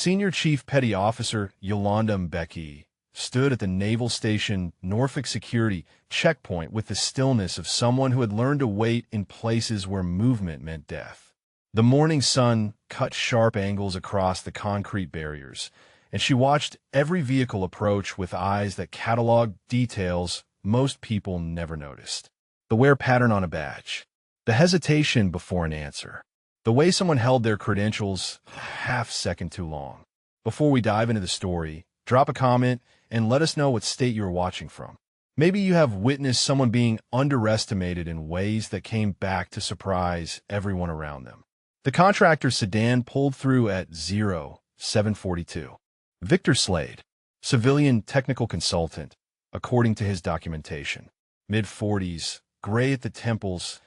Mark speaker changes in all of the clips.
Speaker 1: Senior Chief Petty Officer Yolanda Mbeki stood at the Naval Station Norfolk security checkpoint with the stillness of someone who had learned to wait in places where movement meant death. The morning sun cut sharp angles across the concrete barriers, and she watched every vehicle approach with eyes that cataloged details most people never noticed. The wear pattern on a badge, the hesitation before an answer, the way someone held their credentials half second too long. Before we dive into the story, drop a comment and let us know what state you're watching from. Maybe you have witnessed someone being underestimated in ways that came back to surprise everyone around them. The contractor sedan pulled through at 0742. Victor Slade, civilian technical consultant, according to his documentation. Mid-40s, gray at the temples,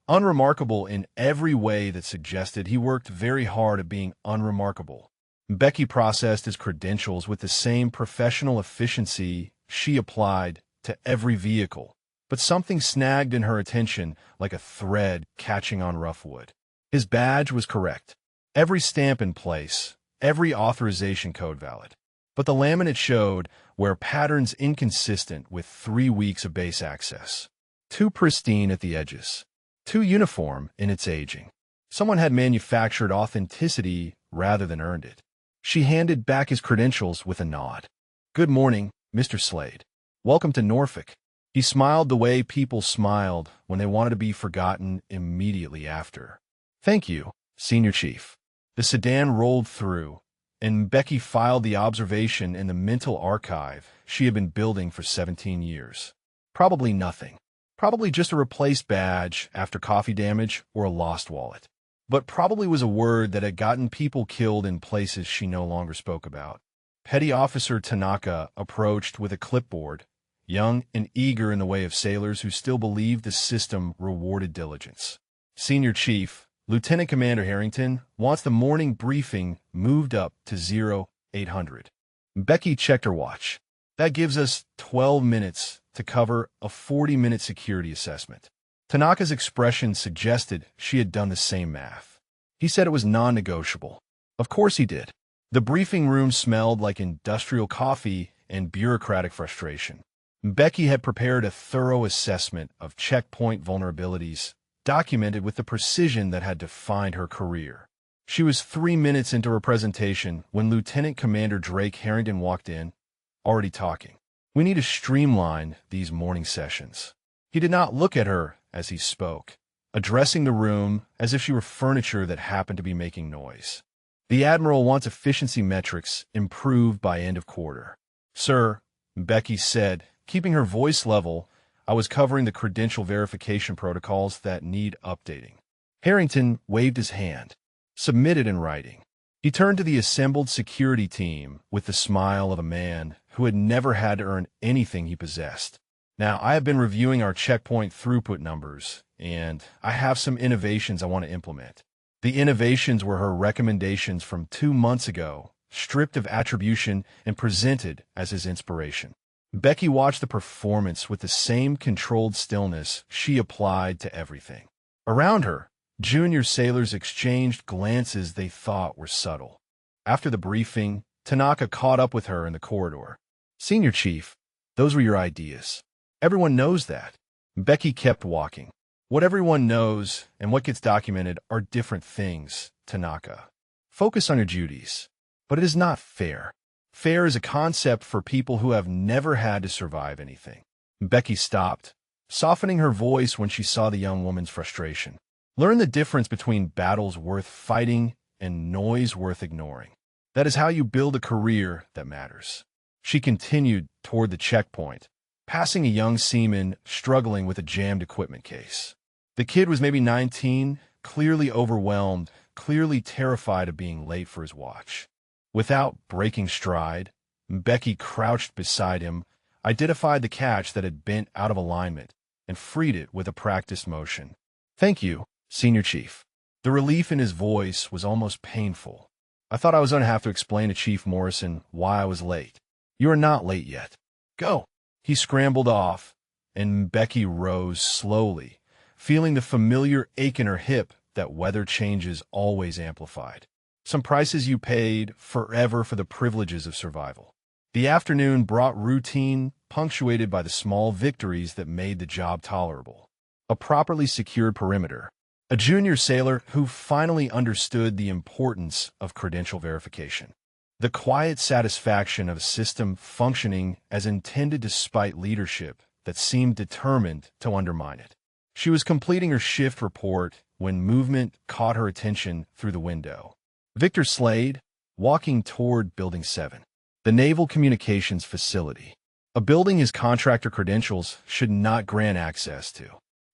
Speaker 1: unremarkable in every way that suggested he worked very hard at being unremarkable. Mbeki processed his credentials with the same professional efficiency she applied to every vehicle, but something snagged in her attention like a thread catching on rough wood. His badge was correct, every stamp in place, every authorization code valid, but the laminate showed wear patterns inconsistent with 3 weeks of base access. Too pristine at the edges, too uniform in its aging. Someone had manufactured authenticity rather than earned it. She handed back his credentials with a nod. "Good morning, Mr. Slade. Welcome to Norfolk." He smiled the way people smiled when they wanted to be forgotten immediately after. "Thank you, Senior Chief." The sedan rolled through, and Mbeki filed the observation in the mental archive she had been building for 17 years. Probably nothing. Probably just a replaced badge after coffee damage or a lost wallet. But probably was a word that had gotten people killed in places she no longer spoke about. Petty Officer Tanaka approached with a clipboard, young and eager in the way of sailors who still believed the system rewarded diligence. "Senior Chief, Lieutenant Commander Harrington wants the morning briefing moved up to 0800. Mbeki checked her watch. "That gives us 12 minutes to cover a 40-minute security assessment." Tanaka's expression suggested she had done the same math. He said it was non-negotiable. Of course he did. The briefing room smelled like industrial coffee and bureaucratic frustration. Mbeki had prepared a thorough assessment of checkpoint vulnerabilities, documented with the precision that had defined her career. She was 3 minutes into her presentation when Lieutenant Commander Drake Harrington walked in, already talking. "We need to streamline these morning sessions." He did not look at her as he spoke, addressing the room as if she were furniture that happened to be making noise. "The Admiral wants efficiency metrics improved by end of quarter." "Sir," Mbeki said, keeping her voice level, "I was covering the credential verification protocols that need updating." Harrington waved his hand. "Submitted in writing." He turned to the assembled security team with the smile of a man who had never had to earn anything he possessed. "Now, I have been reviewing our checkpoint throughput numbers, and I have some innovations I want to implement." The innovations were her recommendations from 2 months ago, stripped of attribution and presented as his inspiration. Mbeki watched the performance with the same controlled stillness she applied to everything. Around her, junior sailors exchanged glances they thought were subtle. After the briefing, Tanaka caught up with her in the corridor. "Senior Chief, those were your ideas. Everyone knows that." Mbeki kept walking. "What everyone knows and what gets documented are different things, Tanaka. Focus on your duties. But it is not fair. Fair is a concept for people who have never had to survive anything." Mbeki stopped, softening her voice when she saw the young woman's frustration. "Learn the difference between battles worth fighting and noise worth ignoring. That is how you build a career that matters." She continued toward the checkpoint, passing a young seaman struggling with a jammed equipment case. The kid was maybe 19, clearly overwhelmed, clearly terrified of being late for his watch. Without breaking stride, Mbeki crouched beside him, identified the catch that had bent out of alignment, and freed it with a practiced motion. "Thank you, Senior Chief." The relief in his voice was almost painful. "I thought I was going to have to explain to Chief Morrison why I was late. You are not late yet. Go." He scrambled off, and Mbeki rose slowly, feeling the familiar ache in her hip that weather changes always amplified. Some prices you paid forever for the privileges of survival. The afternoon brought routine, punctuated by the small victories that made the job tolerable. A properly secured perimeter. A junior sailor who finally understood the importance of credential verification. The quiet satisfaction of a system functioning as intended despite leadership that seemed determined to undermine it. She was completing her shift report when movement caught her attention through the window. Victor Slade, walking toward Building 7. The Naval Communications Facility. A building his contractor credentials should not grant access to.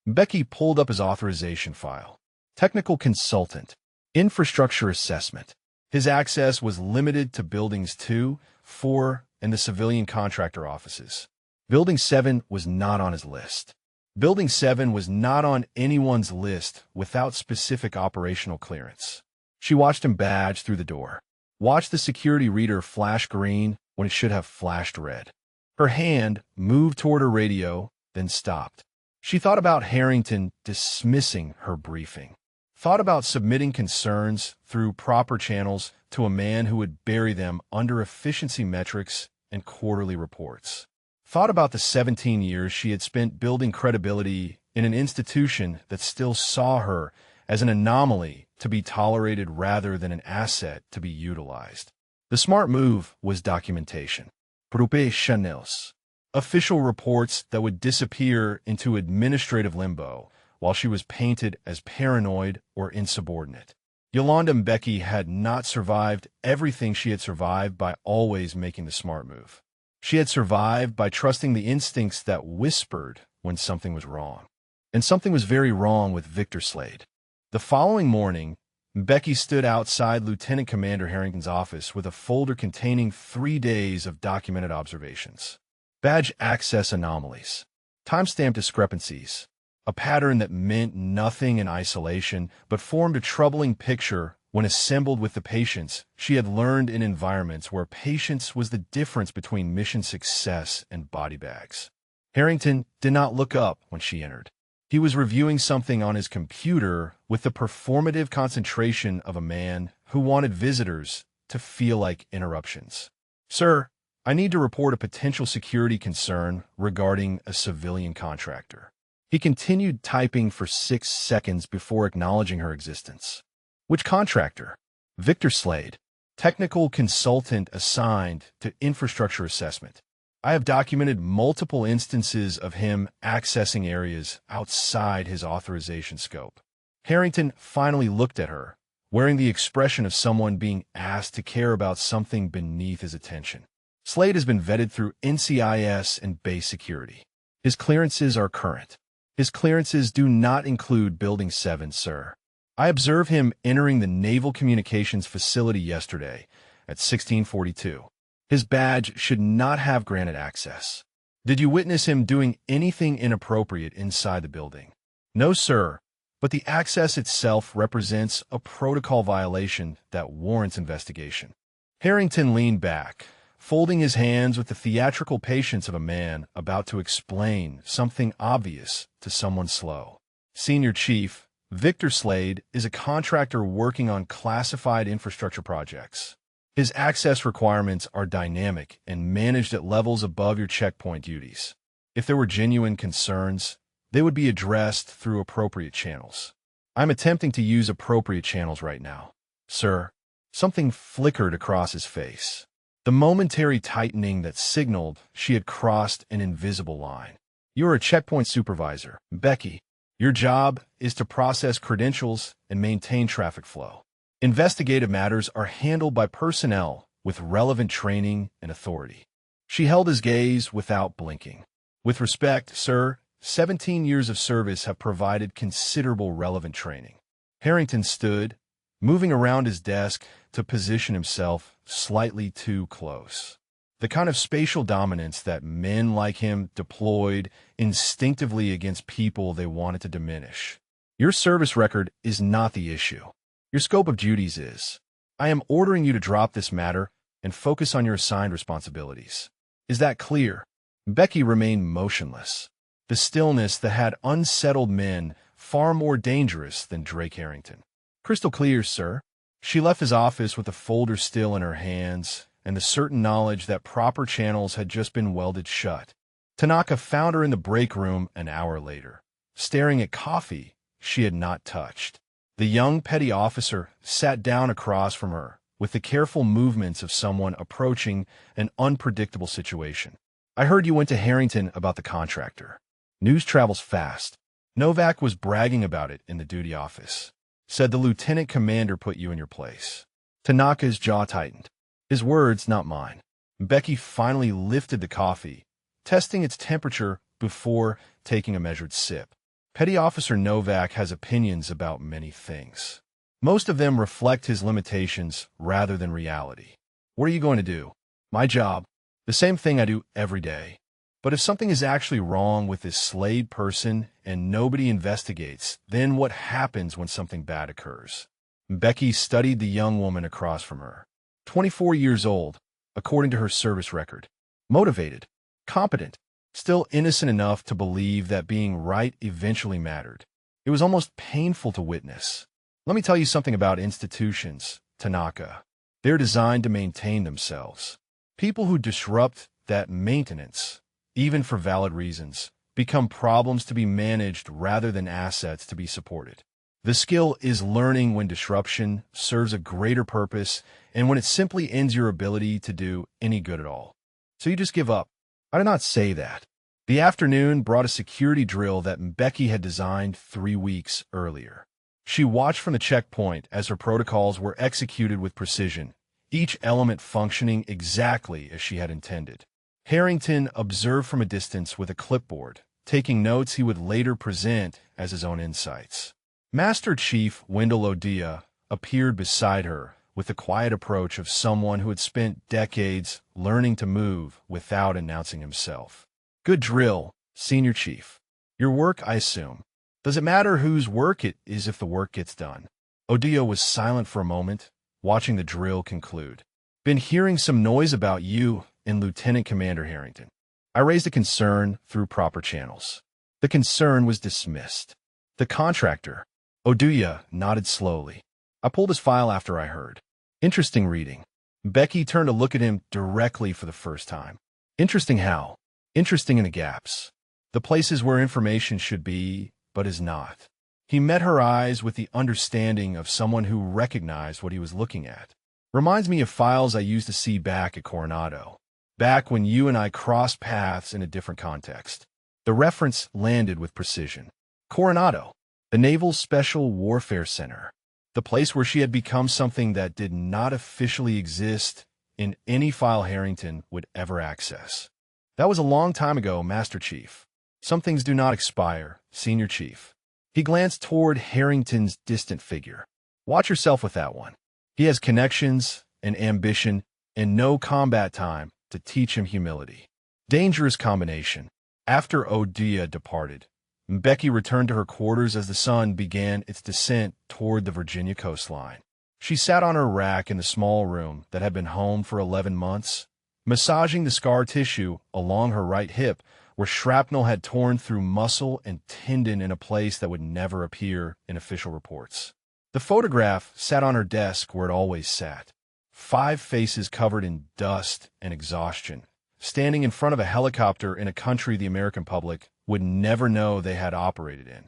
Speaker 1: Becky pulled up his authorization file. Technical consultant. Infrastructure assessment. His access was limited to Buildings 2, 4, and the civilian contractor offices. Building 7 was not on his list. Building 7 was not on anyone's list without specific operational clearance. She watched him badge through the door. Watched the security reader flash green when it should have flashed red. Her hand moved toward her radio, then stopped. She thought about Harrington dismissing her briefing. Thought about submitting concerns through proper channels to a man who would bury them under efficiency metrics and quarterly reports. Thought about the 17 years she had spent building credibility in an institution that still saw her as an anomaly to be tolerated rather than an asset to be utilized. The smart move was documentation. Prupé Chanels. Official reports that would disappear into administrative limbo while she was painted as paranoid or insubordinate. Yolanda Mbeki had not survived everything she had survived by always making the smart move. She had survived by trusting the instincts that whispered when something was wrong. And something was very wrong with Victor Slade. The following morning, Becky stood outside Lieutenant Commander Harrington's office with a folder containing 3 days of documented observations. Badge access anomalies. Timestamp discrepancies. A pattern that meant nothing in isolation but formed a troubling picture when assembled with the patience she had learned in environments where patience was the difference between mission success and body bags. Harrington did not look up when she entered. He was reviewing something on his computer with the performative concentration of a man who wanted visitors to feel like interruptions. Sir, I need to report a potential security concern regarding a civilian contractor. He continued typing for 6 seconds before acknowledging her existence. Which contractor? Victor Slade, technical consultant assigned to infrastructure assessment. I have documented multiple instances of him accessing areas outside his authorization scope. Harrington finally looked at her, wearing the expression of someone being asked to care about something beneath his attention. Slade has been vetted through NCIS and base security. His clearances are current. His clearances do not include Building 7, sir. I observed him entering the Naval Communications Facility yesterday at 1642. His badge should not have granted access. Did you witness him doing anything inappropriate inside the building? No, sir, but the access itself represents a protocol violation that warrants investigation. Harrington leaned back, folding his hands with the theatrical patience of a man about to explain something obvious to someone slow. Senior Chief, Victor Slade is a contractor working on classified infrastructure projects. His access requirements are dynamic and managed at levels above your checkpoint duties. If there were genuine concerns, they would be addressed through appropriate channels. I'm attempting to use appropriate channels right now. Sir, something flickered across his face. The momentary tightening that signaled she had crossed an invisible line. You're a checkpoint supervisor, Becky. Your job is to process credentials and maintain traffic flow. Investigative matters are handled by personnel with relevant training and authority. She held his gaze without blinking. With respect, sir, 17 years of service have provided considerable relevant training. Harrington stood, moving around his desk to position himself slightly too close. The kind of spatial dominance that men like him deployed instinctively against people they wanted to diminish. Your service record is not the issue. Your scope of duties is. I am ordering you to drop this matter and focus on your assigned responsibilities. Is that clear? Becky remained motionless. The stillness that had unsettled men far more dangerous than Drake Harrington. Crystal clear, sir. She left his office with the folder still in her hands and the certain knowledge that proper channels had just been welded shut. Tanaka found her in the break room an hour later, staring at coffee she had not touched. The young petty officer sat down across from her with the careful movements of someone approaching an unpredictable situation. I heard you went to Harrington about the contractor. News travels fast. Novak was bragging about it in the duty office. Said the lieutenant commander put you in your place. Tanaka's jaw tightened. His words, not mine. Becky finally lifted the coffee, testing its temperature before taking a measured sip. Petty Officer Novak has opinions about many things. Most of them reflect his limitations rather than reality. What are you going to do? My job. The same thing I do every day. But if something is actually wrong with this Slade person and nobody investigates, then what happens when something bad occurs? Becky studied the young woman across from her. 24 years old, according to her service record. Motivated, competent, still innocent enough to believe that being right eventually mattered. It was almost painful to witness. Let me tell you something about institutions, Tanaka. They're designed to maintain themselves. People who disrupt that maintenance, even for valid reasons, become problems to be managed rather than assets to be supported. The skill is learning when disruption serves a greater purpose and when it simply ends your ability to do any good at all. So you just give up. I did not say that. The afternoon brought a security drill that Becky had designed 3 weeks earlier. She watched from the checkpoint as her protocols were executed with precision, each element functioning exactly as she had intended. Harrington observed from a distance with a clipboard, taking notes he would later present as his own insights. Master Chief Wendell Odia appeared beside her with the quiet approach of someone who had spent decades learning to move without announcing himself. Good drill, Senior Chief. Your work, I assume. Does it matter whose work it is if the work gets done? Odia was silent for a moment, watching the drill conclude. Been hearing some noise about you and Lieutenant Commander Harrington. I raised a concern through proper channels. The concern was dismissed. The contractor, Oduya, nodded slowly. I pulled his file after I heard. Interesting reading. Becky turned to look at him directly for the first time. Interesting how? Interesting in the gaps. The places where information should be, but is not. He met her eyes with the understanding of someone who recognized what he was looking at. Reminds me of files I used to see back at Coronado. Back when you and I crossed paths in a different context. The reference landed with precision. Coronado, the Naval Special Warfare Center. The place where she had become something that did not officially exist in any file Harrington would ever access. That was a long time ago, Master Chief. Some things do not expire, Senior Chief. He glanced toward Harrington's distant figure. Watch yourself with that one. He has connections and ambition and no combat time to teach him humility. Dangerous combination. After Odia departed, Becky returned to her quarters as the sun began its descent toward the Virginia coastline. She sat on her rack in the small room that had been home for 11 months, massaging the scar tissue along her right hip where shrapnel had torn through muscle and tendon in a place that would never appear in official reports. The photograph sat on her desk where it always sat. 5 faces covered in dust and exhaustion, standing in front of a helicopter in a country the American public would never know they had operated in.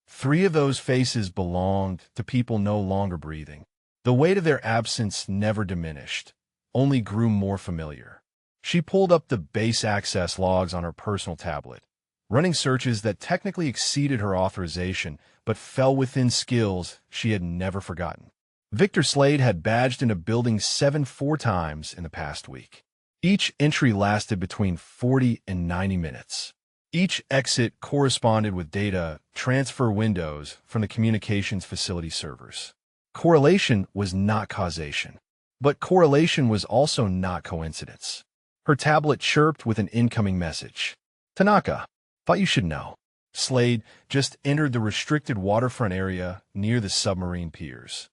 Speaker 1: 3 of those faces belonged to people no longer breathing. The weight of their absence never diminished, only grew more familiar. She pulled up the base access logs on her personal tablet, running searches that technically exceeded her authorization but fell within skills she had never forgotten. Victor Slade had badged into Building 7 4 times in the past week. Each entry lasted between 40 and 90 minutes. Each exit corresponded with data transfer windows from the communications facility servers. Correlation was not causation, but correlation was also not coincidence. Her tablet chirped with an incoming message. Tanaka, thought you should know. Slade just entered the restricted waterfront area near the submarine piers.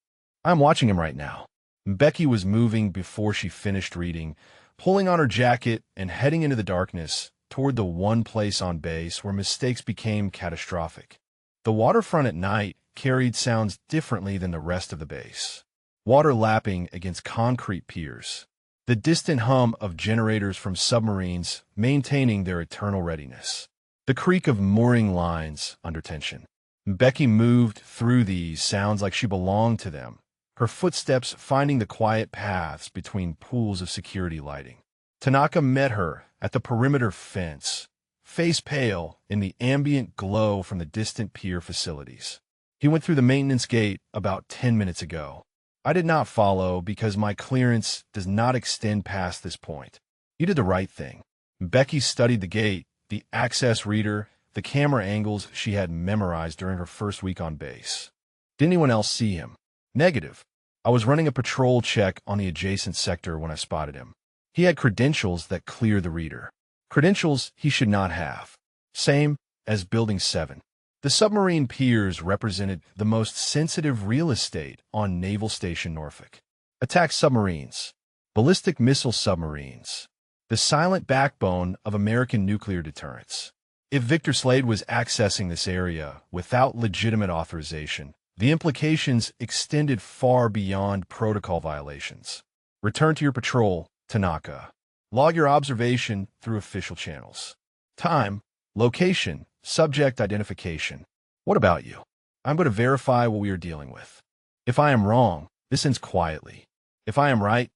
Speaker 1: I'm watching him right now. Becky was moving before she finished reading, pulling on her jacket and heading into the darkness toward the one place on base where mistakes became catastrophic. The waterfront at night carried sounds differently than the rest of the base. water lapping against concrete piers, the distant hum of generators from submarines maintaining their eternal readiness, the creak of mooring lines under tension. Becky moved through these sounds like she belonged to them, her footsteps finding the quiet paths between pools of security lighting. Tanaka met her at the perimeter fence, face pale in the ambient glow from the distant pier facilities. He went through the maintenance gate about 10 minutes ago. I did not follow because my clearance does not extend past this point. You did the right thing. Becky studied the gate, the access reader, the camera angles she had memorized during her first week on base. Did anyone else see him? Negative. I was running a patrol check on the adjacent sector when I spotted him. He had credentials that clear the reader. Credentials he should not have. Same as Building 7. The submarine piers represented the most sensitive real estate on Naval Station Norfolk. Attack submarines, ballistic missile submarines, the silent backbone of American nuclear deterrence. If Victor Slade was accessing this area without legitimate authorization, the implications extended far beyond protocol violations. Return to your patrol, Tanaka. Log your observation through official channels. Time, location, subject identification. What about you? I'm going to verify what we are dealing with. If I am wrong, this ends quietly. If I am right,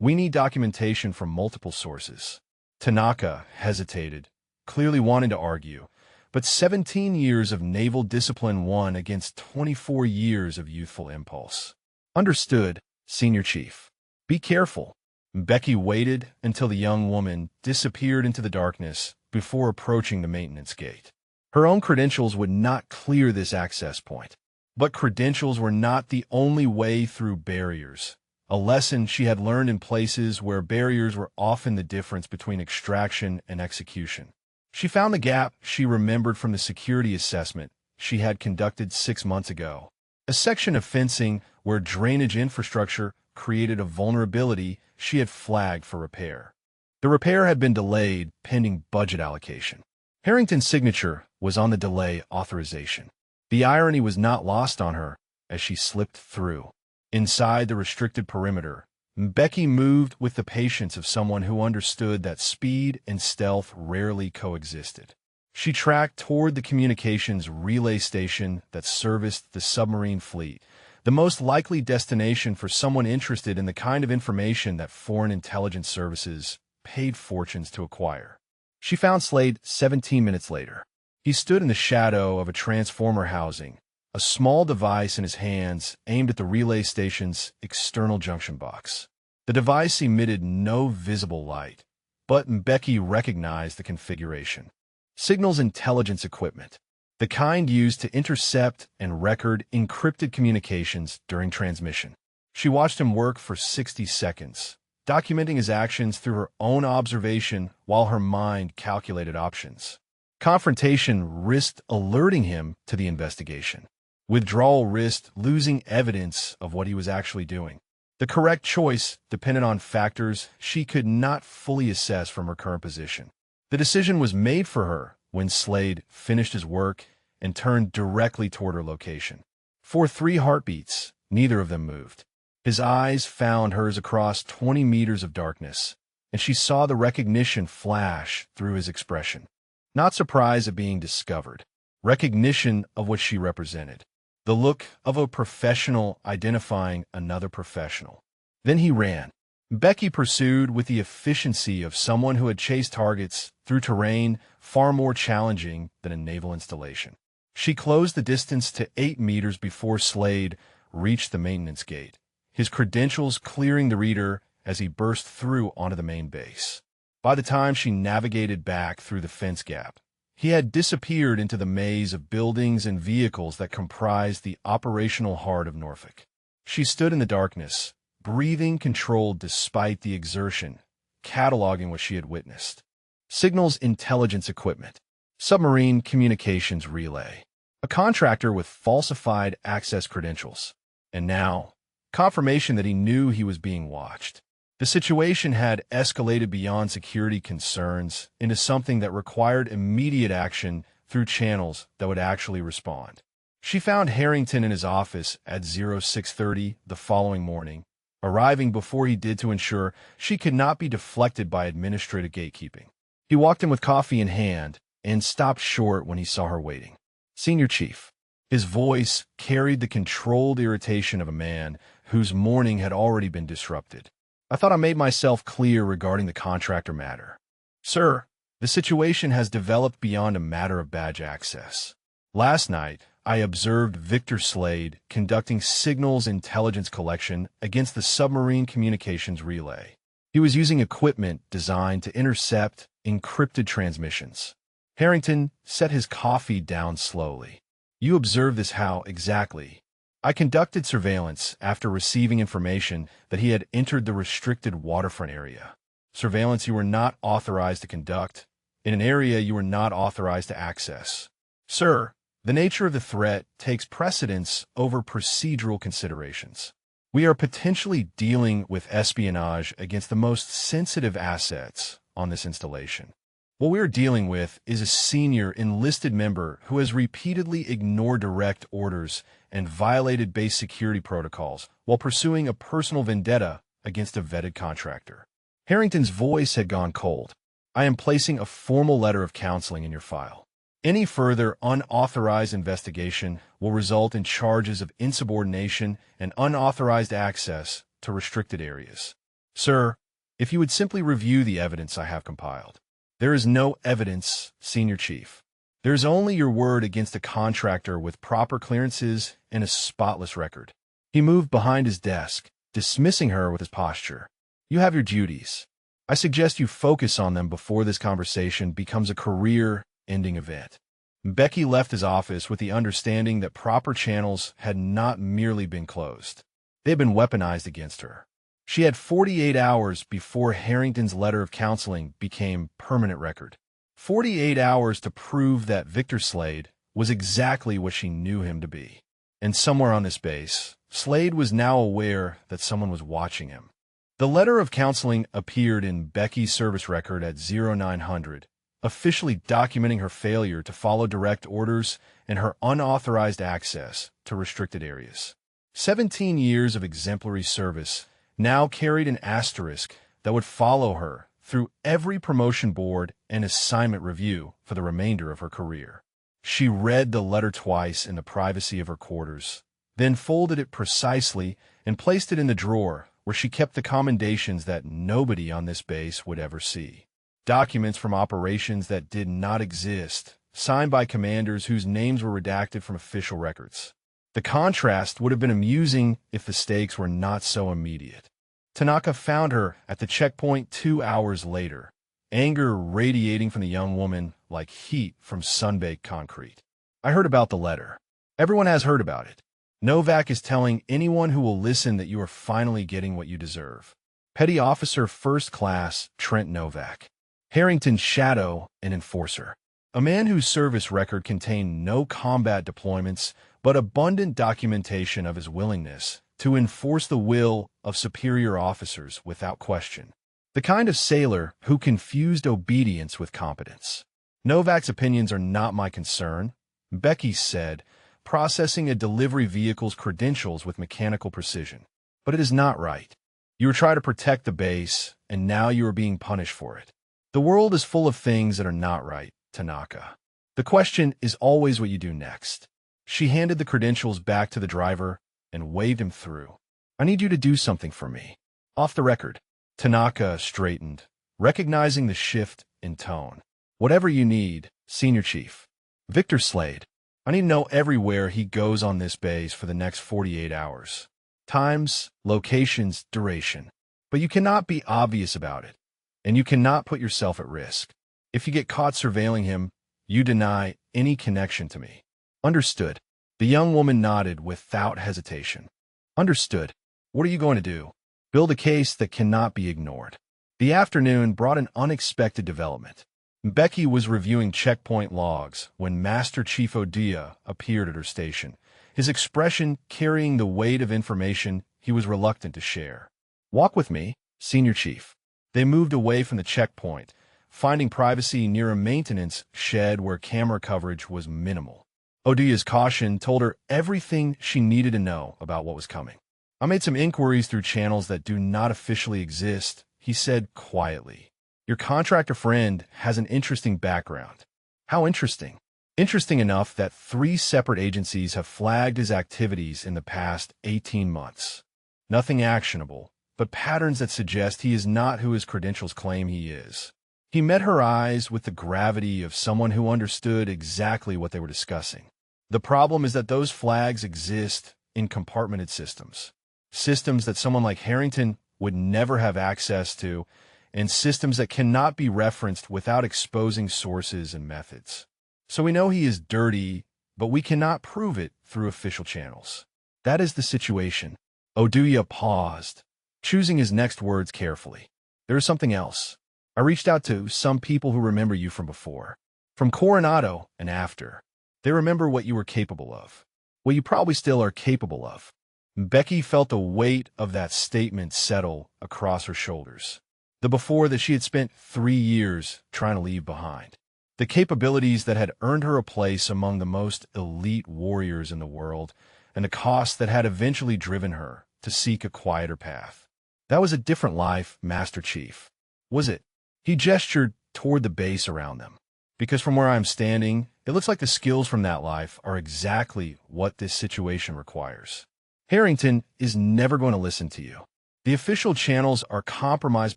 Speaker 1: we need documentation from multiple sources. Tanaka hesitated, clearly wanting to argue, but 17 years of naval discipline won against 24 years of youthful impulse. Understood, Senior Chief. Be careful. Becky waited until the young woman disappeared into the darkness before approaching the maintenance gate. Her own credentials would not clear this access point. But credentials were not the only way through barriers, a lesson she had learned in places where barriers were often the difference between extraction and execution. She found the gap she remembered from the security assessment she had conducted 6 months ago, a section of fencing where drainage infrastructure created a vulnerability she had flagged for repair. The repair had been delayed pending budget allocation. Harrington's signature was on the delay authorization. The irony was not lost on her as she slipped through. Inside the restricted perimeter, Becky moved with the patience of someone who understood that speed and stealth rarely coexisted. She tracked toward the communications relay station that serviced the submarine fleet, the most likely destination for someone interested in the kind of information that foreign intelligence services paid fortunes to acquire. She found Slade 17 minutes later. He stood in the shadow of a transformer housing, a small device in his hands aimed at the relay station's external junction box. The device emitted no visible light, but Becky recognized the configuration. Signals intelligence equipment, the kind used to intercept and record encrypted communications during transmission. She watched him work for 60 seconds, documenting his actions through her own observation while her mind calculated options. Confrontation risked alerting him to the investigation. Withdrawal risked losing evidence of what he was actually doing. The correct choice depended on factors she could not fully assess from her current position. The decision was made for her when Slade finished his work and turned directly toward her location. For 3 heartbeats, neither of them moved. His eyes found hers across 20 meters of darkness, and she saw the recognition flash through his expression. Not surprise at being discovered. Recognition of what she represented. The look of a professional identifying another professional. Then he ran. Becky pursued with the efficiency of someone who had chased targets through terrain far more challenging than a naval installation. She closed the distance to 8 meters before Slade reached the maintenance gate, his credentials clearing the reader as he burst through onto the main base. By the time she navigated back through the fence gap, he had disappeared into the maze of buildings and vehicles that comprised the operational heart of Norfolk. She stood in the darkness, breathing controlled despite the exertion, cataloging what she had witnessed. Signals intelligence equipment, submarine communications relay, a contractor with falsified access credentials, and now, confirmation that he knew he was being watched. The situation had escalated beyond security concerns into something that required immediate action through channels that would actually respond. She found Harrington in his office at 0630 the following morning, arriving before he did to ensure she could not be deflected by administrative gatekeeping. He walked in with coffee in hand and stopped short when he saw her waiting. "Senior Chief." His voice carried the controlled irritation of a man whose morning had already been disrupted. "I thought I made myself clear regarding the contractor matter. Sir, the situation has developed beyond a matter of badge access. Last night, I observed Victor Slade conducting signals intelligence collection against the submarine communications relay. He was using equipment designed to intercept encrypted transmissions." Harrington set his coffee down slowly. "You observed this how exactly?" "I conducted surveillance after receiving information that he had entered the restricted waterfront area. Surveillance you were not authorized to conduct, in an area you were not authorized to access. Sir, the nature of the threat takes precedence over procedural considerations. We are potentially dealing with espionage against the most sensitive assets on this installation. What we are dealing with is a senior enlisted member who has repeatedly ignored direct orders and violated base security protocols while pursuing a personal vendetta against a vetted contractor." Harrington's voice had gone cold. "I am placing a formal letter of counseling in your file. Any further unauthorized investigation will result in charges of insubordination and unauthorized access to restricted areas. Sir, if you would simply review the evidence I have compiled." "There is no evidence, Senior Chief. There is only your word against a contractor with proper clearances and a spotless record." He moved behind his desk, dismissing her with his posture. "You have your duties. I suggest you focus on them before this conversation becomes a career-ending event." Becky left his office with the understanding that proper channels had not merely been closed. They had been weaponized against her. She had 48 hours before Harrington's letter of counseling became permanent record. 48 hours to prove that Victor Slade was exactly what she knew him to be. And somewhere on this base, Slade was now aware that someone was watching him. The letter of counseling appeared in Becky's service record at 0900, officially documenting her failure to follow direct orders and her unauthorized access to restricted areas. 17 years of exemplary service now carried an asterisk that would follow her through every promotion board and assignment review for the remainder of her career. She read the letter twice in the privacy of her quarters, then folded it precisely and placed it in the drawer where she kept the commendations that nobody on this base would ever see. Documents from operations that did not exist, signed by commanders whose names were redacted from official records. The contrast would have been amusing if the stakes were not so immediate. Tanaka found her at the checkpoint 2 hours later, anger radiating from the young woman like heat from sun-baked concrete. "I heard about the letter. Everyone has heard about it. Novak is telling anyone who will listen that you are finally getting what you deserve. Petty Officer First Class Trent Novak. Harrington's shadow and enforcer. A man whose service record contained no combat deployments, but abundant documentation of his willingness to enforce the will of superior officers without question. The kind of sailor who confused obedience with competence. Novak's opinions are not my concern," Becky said, processing a delivery vehicle's credentials with mechanical precision. "But it is not right. You were trying to protect the base, and now you are being punished for it. The world is full of things that are not right, Tanaka. The question is always what you do next." She handed the credentials back to the driver and waved him through. "I need you to do something for me. Off the record." Tanaka straightened, recognizing the shift in tone. "Whatever you need, Senior Chief." "Victor Slade. I need to know everywhere he goes on this base for the next 48 hours. Times, locations, duration. But you cannot be obvious about it, and you cannot put yourself at risk. If you get caught surveilling him, you deny any connection to me." "Understood." The young woman nodded without hesitation. "Understood. What are you going to do?" "Build a case that cannot be ignored." The afternoon brought an unexpected development. Becky was reviewing checkpoint logs when Master Chief Odia appeared at her station, his expression carrying the weight of information he was reluctant to share. "Walk with me, Senior Chief." They moved away from the checkpoint, finding privacy near a maintenance shed where camera coverage was minimal. Odia's caution told her everything she needed to know about what was coming. I made some inquiries through channels that do not officially exist, he said quietly. Your contractor friend has an interesting background. How interesting? Interesting enough that 3 separate agencies have flagged his activities in the past 18 months. Nothing actionable, but patterns that suggest he is not who his credentials claim he is. He met her eyes with the gravity of someone who understood exactly what they were discussing. The problem is that those flags exist in compartmented systems. Systems that someone like Harrington would never have access to, and systems that cannot be referenced without exposing sources and methods. So we know he is dirty, but we cannot prove it through official channels. That is the situation. Oduya paused, choosing his next words carefully. There is something else. I reached out to some people who remember you from before, from Coronado and after. They remember what you were capable of, what you probably still are capable of. Becky felt the weight of that statement settle across her shoulders. The before that she had spent 3 years trying to leave behind. The capabilities that had earned her a place among the most elite warriors in the world, and the cost that had eventually driven her to seek a quieter path. That was a different life, Master Chief. Was it? He gestured toward the base around them. Because from where I'm standing, it looks like the skills from that life are exactly what this situation requires. Harrington is never going to listen to you. The official channels are compromised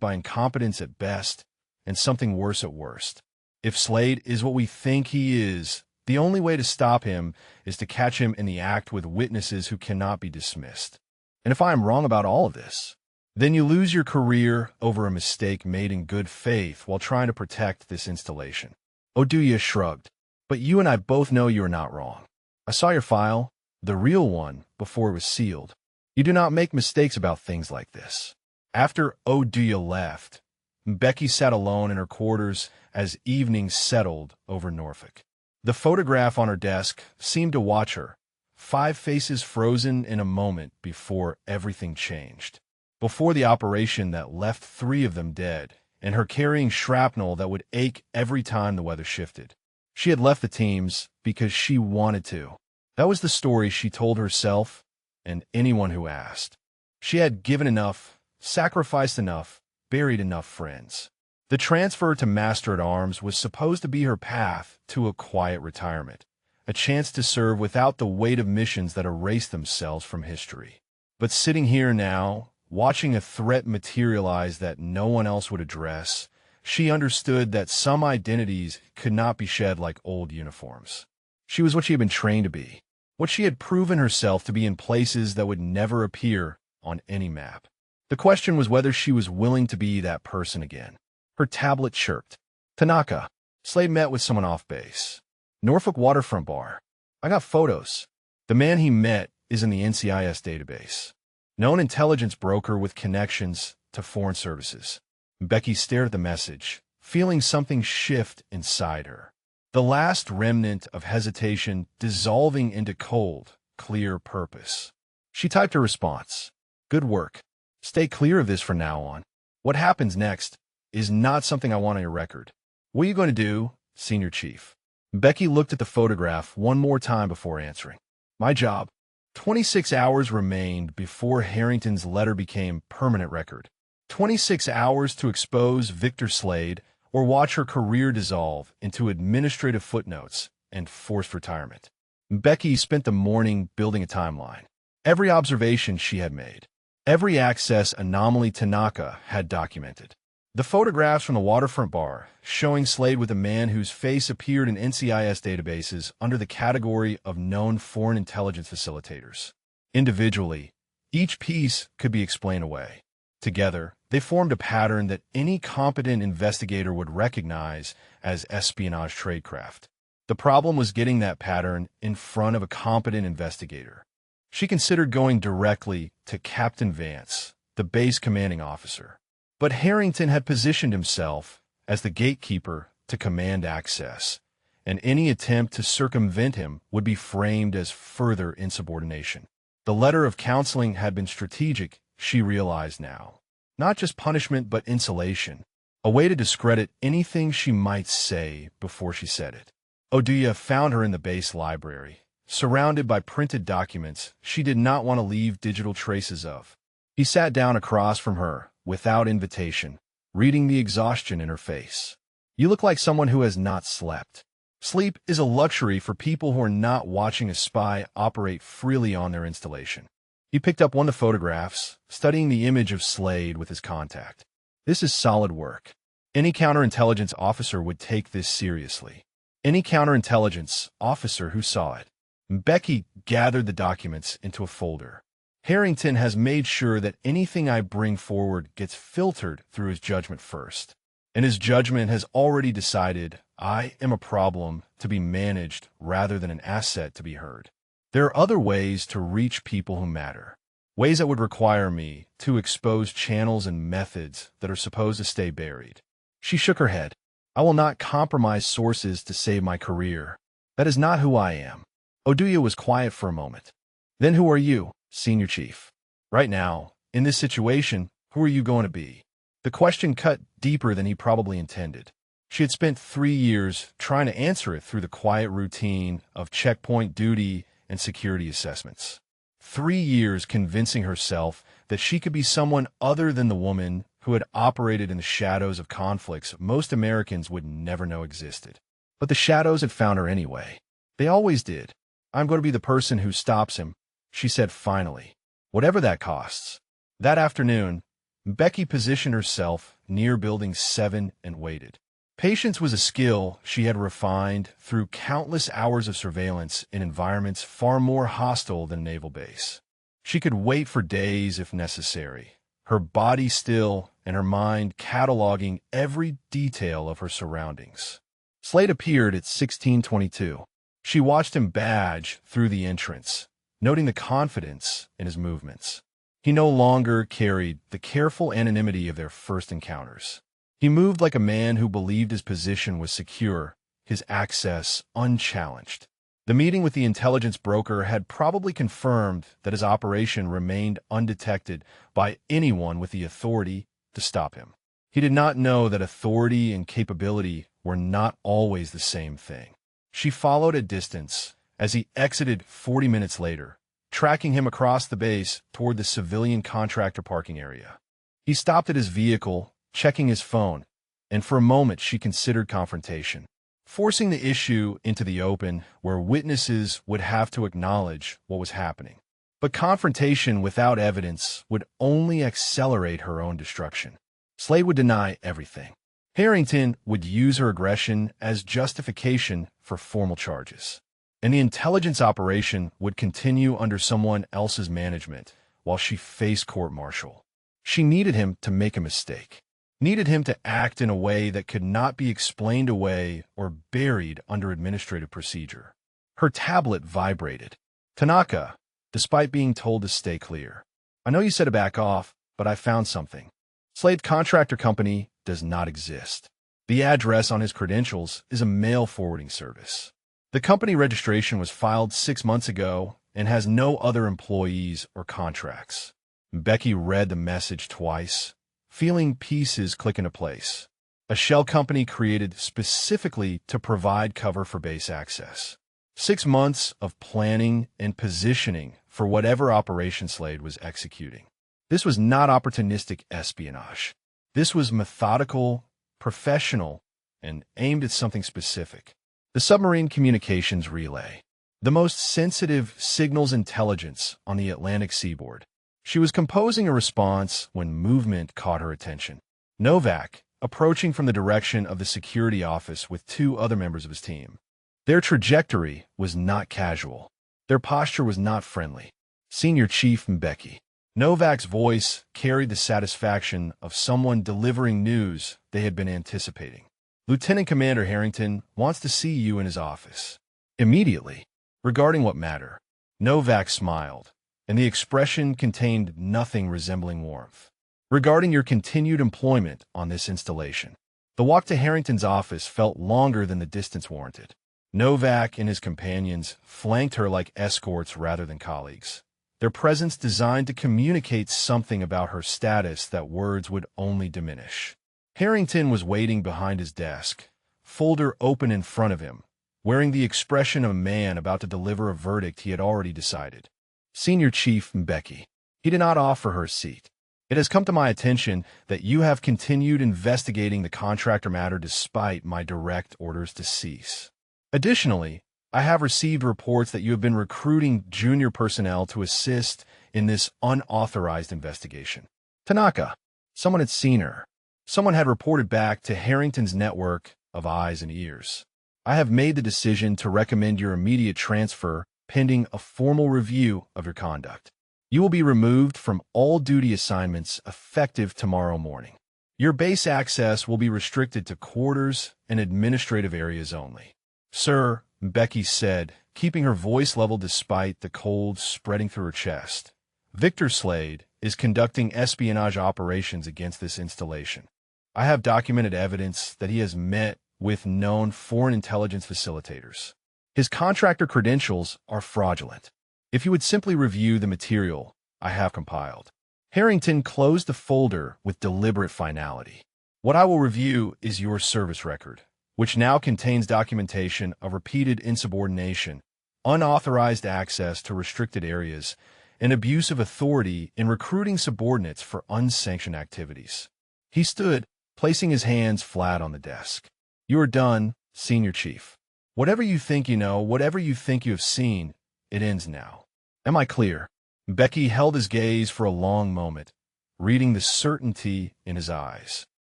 Speaker 1: by incompetence at best and something worse at worst. If Slade is what we think he is, the only way to stop him is to catch him in the act with witnesses who cannot be dismissed. And if I am wrong about all of this, then you lose your career over a mistake made in good faith while trying to protect this installation. Oduya shrugged. But you and I both know you are not wrong. I saw your file, the real one, before it was sealed. You do not make mistakes about things like this. After Oduya left, Becky sat alone in her quarters as evening settled over Norfolk. The photograph on her desk seemed to watch her, 5 faces frozen in a moment before everything changed. Before the operation that left 3 of them dead, and her carrying shrapnel that would ache every time the weather shifted. She had left the teams because she wanted to. That was the story she told herself and anyone who asked. She had given enough, sacrificed enough, buried enough friends. The transfer to Master-at-Arms was supposed to be her path to a quiet retirement, a chance to serve without the weight of missions that erased themselves from history. But sitting here now, watching a threat materialize that no one else would address, she understood that some identities could not be shed like old uniforms. She was what she had been trained to be, what she had proven herself to be in places that would never appear on any map. The question was whether she was willing to be that person again. Her tablet chirped. Tanaka. Slade met with someone off base. Norfolk Waterfront Bar. I got photos. The man he met is in the NCIS database. Known intelligence broker with connections to foreign services. Becky stared at the message, feeling something shift inside her. The last remnant of hesitation dissolving into cold, clear purpose. She typed her response. Good work. Stay clear of this from now on. What happens next is not something I want on your record. What are you going to do, Senior Chief? Becky looked at the photograph one more time before answering. My job. 26 hours remained before Harrington's letter became permanent record. 26 hours to expose Victor Slade or watch her career dissolve into administrative footnotes and forced retirement. Becky spent the morning building a timeline. Every observation she had made, every access anomaly Tanaka had documented. The photographs from the Waterfront Bar showing Slade with a man whose face appeared in NCIS databases under the category of known foreign intelligence facilitators. Individually, each piece could be explained away. Together, they formed a pattern that any competent investigator would recognize as espionage tradecraft. The problem was getting that pattern in front of a competent investigator. She considered going directly to Captain Vance, the base commanding officer. But Harrington had positioned himself as the gatekeeper to command access, and any attempt to circumvent him would be framed as further insubordination. The letter of counseling had been strategic, she realized now. Not just punishment, but insulation, a way to discredit anything she might say before she said it. Oduya found her in the base library, surrounded by printed documents she did not want to leave digital traces of. He sat down across from her, without invitation, reading the exhaustion in her face. "You look like someone who has not slept." Sleep is a luxury for people who are not watching a spy operate freely on their installation. He picked up one of the photographs, studying the image of Slade with his contact. "This is solid work. Any counterintelligence officer would take this seriously." Any counterintelligence officer who saw it. Becky gathered the documents into a folder. "Harrington has made sure that anything I bring forward gets filtered through his judgment first. And his judgment has already decided I am a problem to be managed rather than an asset to be heard. There are other ways to reach people who matter. Ways that would require me to expose channels and methods that are supposed to stay buried." She shook her head. "I will not compromise sources to save my career. That is not who I am." Oduya was quiet for a moment. "Then who are you, Senior Chief? Right now, in this situation, who are you going to be?" The question cut deeper than he probably intended. She had spent 3 years trying to answer it through the quiet routine of checkpoint duty and security assessments. 3 years convincing herself that she could be someone other than the woman who had operated in the shadows of conflicts most Americans would never know existed. But the shadows had found her anyway. They always did. "I'm going to be the person who stops him," she said finally. "Whatever that costs." That afternoon, Becky positioned herself near Building 7 and waited. Patience was a skill she had refined through countless hours of surveillance in environments far more hostile than a naval base. She could wait for days if necessary, her body still and her mind cataloging every detail of her surroundings. Slade appeared at 1622. She watched him badge through the entrance, noting the confidence in his movements. He no longer carried the careful anonymity of their first encounters. He moved like a man who believed his position was secure, his access unchallenged. The meeting with the intelligence broker had probably confirmed that his operation remained undetected by anyone with the authority to stop him. He did not know that authority and capability were not always the same thing. She followed at distance as he exited 40 minutes later, tracking him across the base toward the civilian contractor parking area. He stopped at his vehicle, checking his phone, and for a moment she considered confrontation, forcing the issue into the open where witnesses would have to acknowledge what was happening. But confrontation without evidence would only accelerate her own destruction. Slade would deny everything. Harrington would use her aggression as justification for formal charges. And the intelligence operation would continue under someone else's management while she faced court-martial. She needed him to make a mistake, needed him to act in a way that could not be explained away or buried under administrative procedure. Her tablet vibrated. "Tanaka," despite being told to stay clear. "I know you said to back off, but I found something. Slade Contractor Company does not exist. The address on his credentials is a mail forwarding service. The company registration was filed 6 months ago and has no other employees or contracts." Becky read the message twice, feeling pieces click into place. A shell company created specifically to provide cover for base access. 6 months of planning and positioning for whatever operation Slade was executing. This was not opportunistic espionage. This was methodical, professional, and aimed at something specific. The submarine communications relay, the most sensitive signals intelligence on the Atlantic seaboard. She was composing a response when movement caught her attention. Novak, approaching from the direction of the security office with 2 other members of his team. Their trajectory was not casual. Their posture was not friendly. "Senior Chief Mbeki." Novak's voice carried the satisfaction of someone delivering news they had been anticipating. "Lieutenant Commander Harrington wants to see you in his office. Immediately." Regarding what matter? Novak smiled, and the expression contained nothing resembling warmth. "Regarding your continued employment on this installation." The walk to Harrington's office felt longer than the distance warranted. Novak and his companions flanked her like escorts rather than colleagues, their presence designed to communicate something about her status that words would only diminish. Harrington was waiting behind his desk, folder open in front of him, wearing the expression of a man about to deliver a verdict he had already decided. Senior Chief Mbeki. He did not offer her a seat. It has come to my attention that you have continued investigating the contractor matter despite my direct orders to cease. Additionally, I have received reports that you have been recruiting junior personnel to assist in this unauthorized investigation. Tanaka, someone had seen her. Someone had reported back to Harrington's network of eyes and ears. I have made the decision to recommend your immediate transfer pending a formal review of your conduct. You will be removed from all duty assignments effective tomorrow morning. Your base access will be restricted to quarters and administrative areas only. Sir, Becky said, keeping her voice level despite the cold spreading through her chest. Victor Slade is conducting espionage operations against this installation. I have documented evidence that he has met with known foreign intelligence facilitators. His contractor credentials are fraudulent. If you would simply review the material I have compiled. Harrington closed the folder with deliberate finality. What I will review is your service record, which now contains documentation of repeated insubordination, unauthorized access to restricted areas, and abuse of authority in recruiting subordinates for unsanctioned activities. He stood, placing his hands flat on the desk. You are done, Senior Chief. Whatever you think you know, whatever you think you have seen, it ends now. Am I clear? Becky held his gaze for a long moment, reading the certainty in his eyes.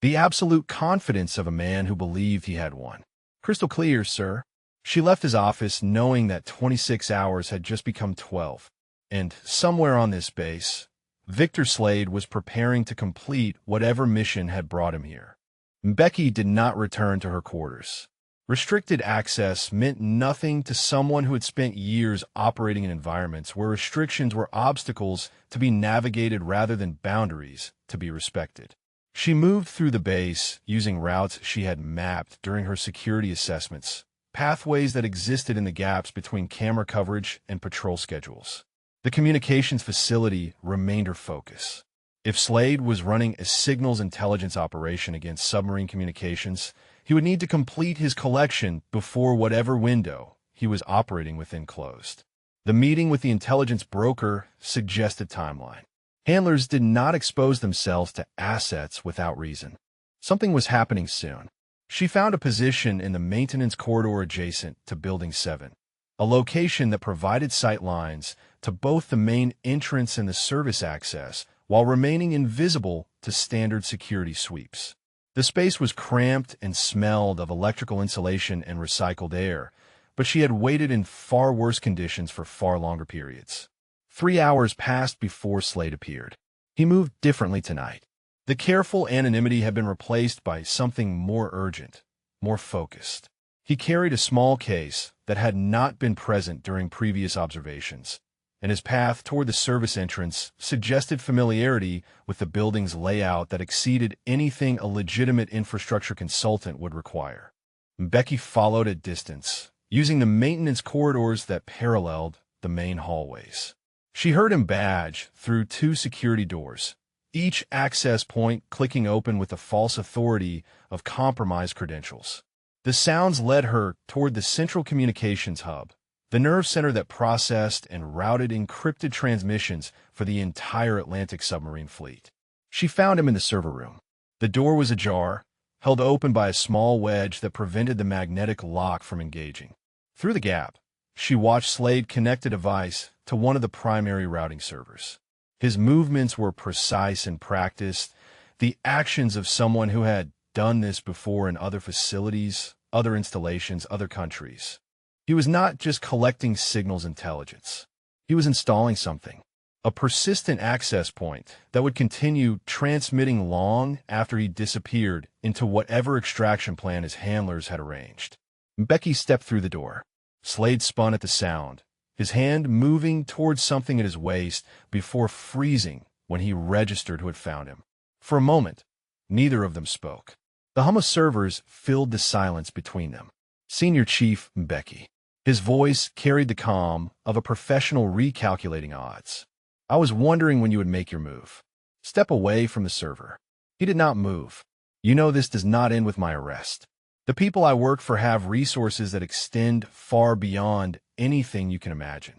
Speaker 1: The absolute confidence of a man who believed he had won. Crystal clear, sir. She left his office knowing that 26 hours had just become 12. And somewhere on this base, Victor Slade was preparing to complete whatever mission had brought him here. Becky did not return to her quarters. Restricted access meant nothing to someone who had spent years operating in environments where restrictions were obstacles to be navigated rather than boundaries to be respected. She moved through the base using routes she had mapped during her security assessments, pathways that existed in the gaps between camera coverage and patrol schedules. The communications facility remained her focus. If Slade was running a signals intelligence operation against submarine communications, he would need to complete his collection before whatever window he was operating within closed. The meeting with the intelligence broker suggested timeline. Handlers did not expose themselves to assets without reason. Something was happening soon. She found a position in the maintenance corridor adjacent to Building 7, a location that provided sight lines to both the main entrance and the service access while remaining invisible to standard security sweeps. The space was cramped and smelled of electrical insulation and recycled air, but she had waited in far worse conditions for far longer periods. 3 hours passed before Slade appeared. He moved differently tonight. The careful anonymity had been replaced by something more urgent, more focused. He carried a small case that had not been present during previous observations, and his path toward the service entrance suggested familiarity with the building's layout that exceeded anything a legitimate infrastructure consultant would require. Becky followed at distance, using the maintenance corridors that paralleled the main hallways. She heard him badge through 2 security doors, each access point clicking open with the false authority of compromised credentials. The sounds led her toward the central communications hub, the nerve center that processed and routed encrypted transmissions for the entire Atlantic submarine fleet. She found him in the server room. The door was ajar, held open by a small wedge that prevented the magnetic lock from engaging. Through the gap, she watched Slade connect a device to one of the primary routing servers. His movements were precise and practiced, the actions of someone who had done this before in other facilities, other installations, other countries. He was not just collecting signals intelligence. He was installing something, a persistent access point that would continue transmitting long after he disappeared into whatever extraction plan his handlers had arranged. Becky stepped through the door. Slade spun at the sound, his hand moving towards something at his waist before freezing when he registered who had found him. For a moment, neither of them spoke. The hum of servers filled the silence between them. Senior Chief Becky. His voice carried the calm of a professional recalculating odds. I was wondering when you would make your move. Step away from the server. He did not move. You know this does not end with my arrest. The people I work for have resources that extend far beyond anything you can imagine.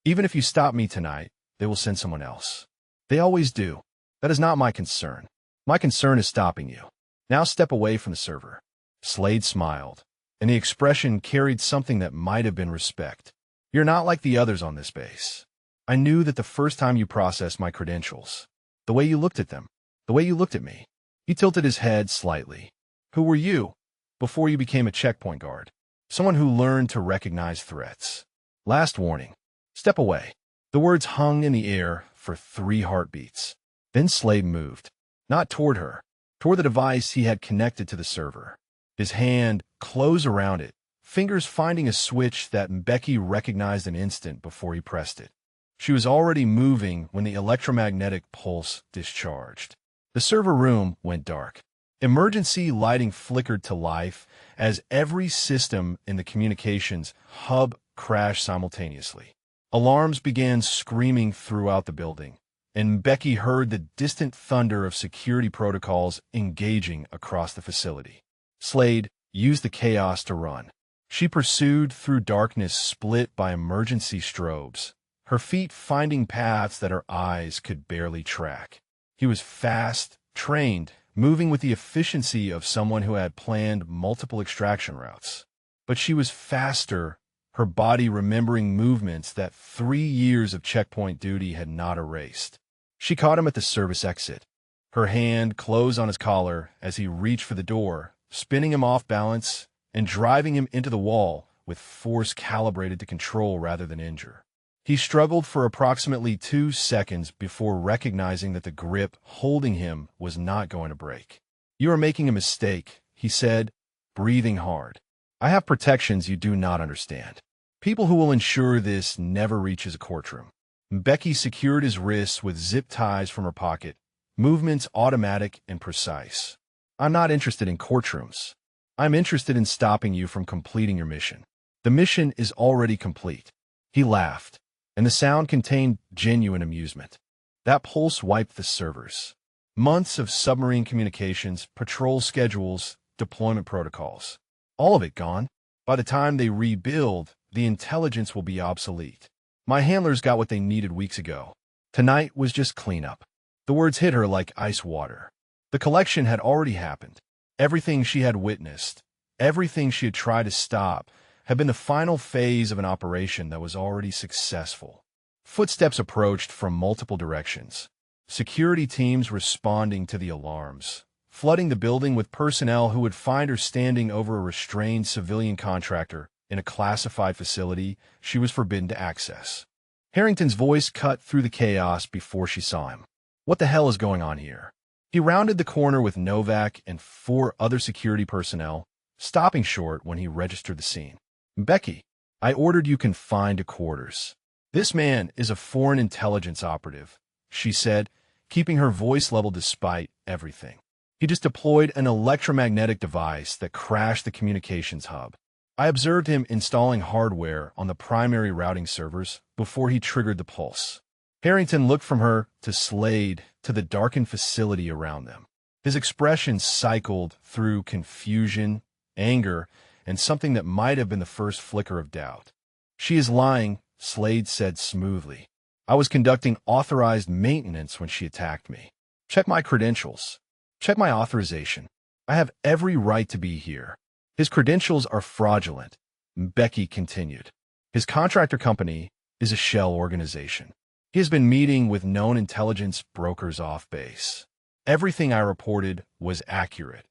Speaker 1: Even if you stop me tonight, they will send someone else. They always do. That is not my concern. My concern is stopping you. Now step away from the server." Slade smiled, and the expression carried something that might have been respect. "You're not like the others on this base. I knew that the first time you processed my credentials. The way you looked at them. The way you looked at me." He tilted his head slightly. "Who were you before you became a checkpoint guard? Someone who learned to recognize threats. Last warning. Step away." The words hung in the air for 3 heartbeats. Then Slade moved. Not toward her. Toward the device he had connected to the server. His hand closed around it, fingers finding a switch that Becky recognized an instant before he pressed it. She was already moving when the electromagnetic pulse discharged. The server room went dark. Emergency lighting flickered to life as every system in the communications hub crashed simultaneously. Alarms began screaming throughout the building, and Becky heard the distant thunder of security protocols engaging across the facility. Slade used the chaos to run. She pursued through darkness split by emergency strobes, her feet finding paths that her eyes could barely track. He was fast, trained, moving with the efficiency of someone who had planned multiple extraction routes. But she was faster, her body remembering movements that 3 years of checkpoint duty had not erased. She caught him at the service exit. Her hand closed on his collar as he reached for the door, spinning him off balance and driving him into the wall with force calibrated to control rather than injure. He struggled for approximately 2 seconds before recognizing that the grip holding him was not going to break. "You are making a mistake," he said, breathing hard. "I have protections you do not understand. People who will ensure this never reaches a courtroom." Becky secured his wrists with zip ties from her pocket, movements automatic and precise. "I'm not interested in courtrooms. I'm interested in stopping you from completing your mission. The mission is already complete." He laughed, and the sound contained genuine amusement. That pulse wiped the servers. Months of submarine communications, patrol schedules, deployment protocols. All of it gone. By the time they rebuild, the intelligence will be obsolete. "My handlers got what they needed weeks ago. Tonight was just cleanup." The words hit her like ice water. The collection had already happened. Everything she had witnessed, everything she had tried to stop, had been the final phase of an operation that was already successful. Footsteps approached from multiple directions. Security teams responding to the alarms, flooding the building with personnel who would find her standing over a restrained civilian contractor in a classified facility she was forbidden to access. Harrington's voice cut through the chaos before she saw him. "What the hell is going on here?" He rounded the corner with Novak and 4 other security personnel, stopping short when he registered the scene. "Becky, I ordered you confined to quarters. This man is a foreign intelligence operative," she said, keeping her voice level despite everything. "He just deployed an electromagnetic device that crashed the communications hub. I observed him installing hardware on the primary routing servers before he triggered the pulse." Harrington looked from her to Slade to the darkened facility around them. His expression cycled through confusion, anger, and something that might have been the first flicker of doubt. "She is lying," Slade said smoothly. "I was conducting authorized maintenance when she attacked me. Check my credentials. Check my authorization. I have every right to be here." "His credentials are fraudulent," Becky continued. "His contractor company is a shell organization. He has been meeting with known intelligence brokers off base. Everything I reported was accurate.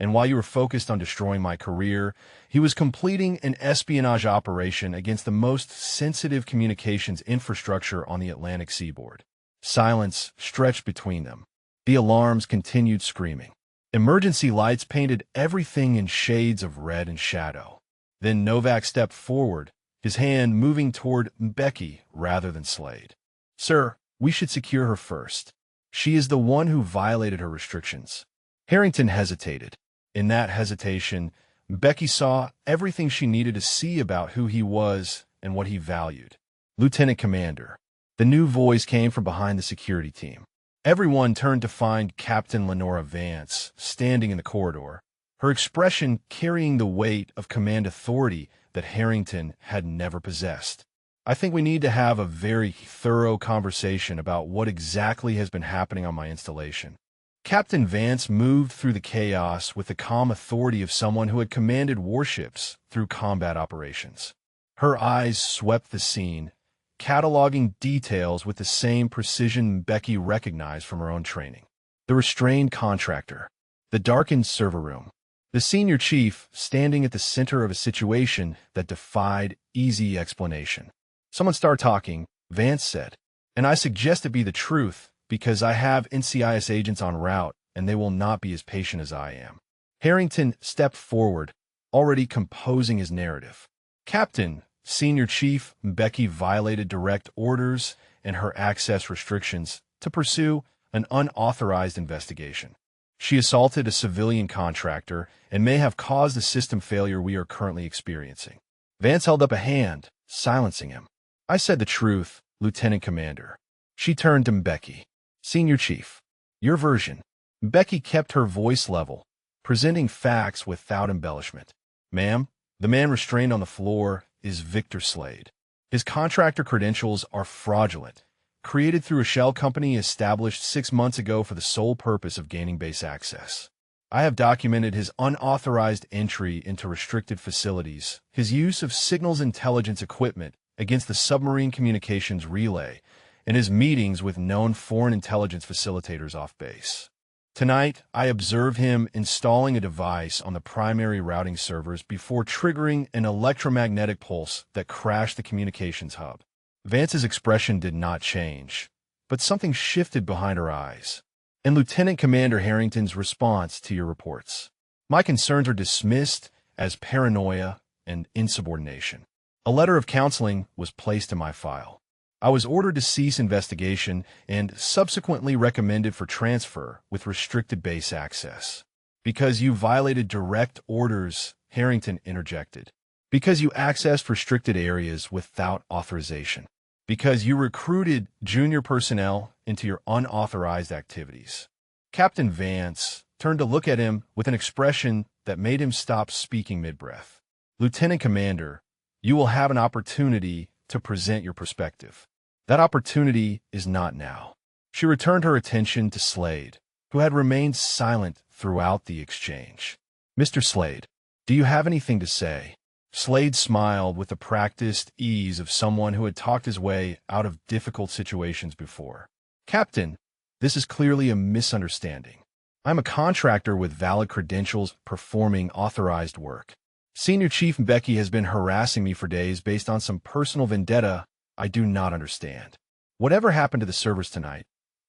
Speaker 1: And while you were focused on destroying my career, he was completing an espionage operation against the most sensitive communications infrastructure on the Atlantic seaboard." Silence stretched between them. The alarms continued screaming. Emergency lights painted everything in shades of red and shadow. Then Novak stepped forward, his hand moving toward Becky rather than Slade. "Sir, we should secure her first. She is the one who violated her restrictions." Harrington hesitated. In that hesitation, Becky saw everything she needed to see about who he was and what he valued. "Lieutenant Commander." The new voice came from behind the security team. Everyone turned to find Captain Lenora Vance standing in the corridor, her expression carrying the weight of command authority that Harrington had never possessed. "I think we need to have a very thorough conversation about what exactly has been happening on my installation." Captain Vance moved through the chaos with the calm authority of someone who had commanded warships through combat operations. Her eyes swept the scene, cataloging details with the same precision Becky recognized from her own training. The restrained contractor, the darkened server room, the senior chief standing at the center of a situation that defied easy explanation. "Someone start talking," Vance said, "and I suggest it be the truth, because I have NCIS agents en route, and they will not be as patient as I am." Harrington stepped forward, already composing his narrative. "Captain, Senior Chief Becky violated direct orders and her access restrictions to pursue an unauthorized investigation. She assaulted a civilian contractor and may have caused the system failure we are currently experiencing." Vance held up a hand, silencing him. "I said the truth, Lieutenant Commander." She turned to Becky. "Senior Chief, your version." Becky kept her voice level, presenting facts without embellishment. "Ma'am, the man restrained on the floor is Victor Slade. His contractor credentials are fraudulent, created through a shell company established 6 months ago for the sole purpose of gaining base access. I have documented his unauthorized entry into restricted facilities, his use of signals intelligence equipment against the submarine communications relay, and his meetings with known foreign intelligence facilitators off base. Tonight, I observed him installing a device on the primary routing servers before triggering an electromagnetic pulse that crashed the communications hub." Vance's expression did not change, but something shifted behind her eyes. "And Lieutenant Commander Harrington's response to your reports. My concerns are dismissed as paranoia and insubordination. A letter of counseling was placed in my file. I was ordered to cease investigation and subsequently recommended for transfer with restricted base access." "Because you violated direct orders," Harrington interjected. "Because you accessed restricted areas without authorization. Because you recruited junior personnel into your unauthorized activities." Captain Vance turned to look at him with an expression that made him stop speaking mid-breath. "Lieutenant Commander, you will have an opportunity to present your perspective. That opportunity is not now." She returned her attention to Slade, who had remained silent throughout the exchange. "Mr. Slade, do you have anything to say?" Slade smiled with the practiced ease of someone who had talked his way out of difficult situations before. "Captain, this is clearly a misunderstanding. I'm a contractor with valid credentials performing authorized work. Senior Chief Becky has been harassing me for days based on some personal vendetta I do not understand. Whatever happened to the servers tonight,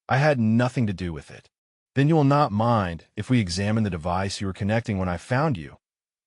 Speaker 1: I had nothing to do with it." "Then you will not mind if we examine the device you were connecting when I found you,"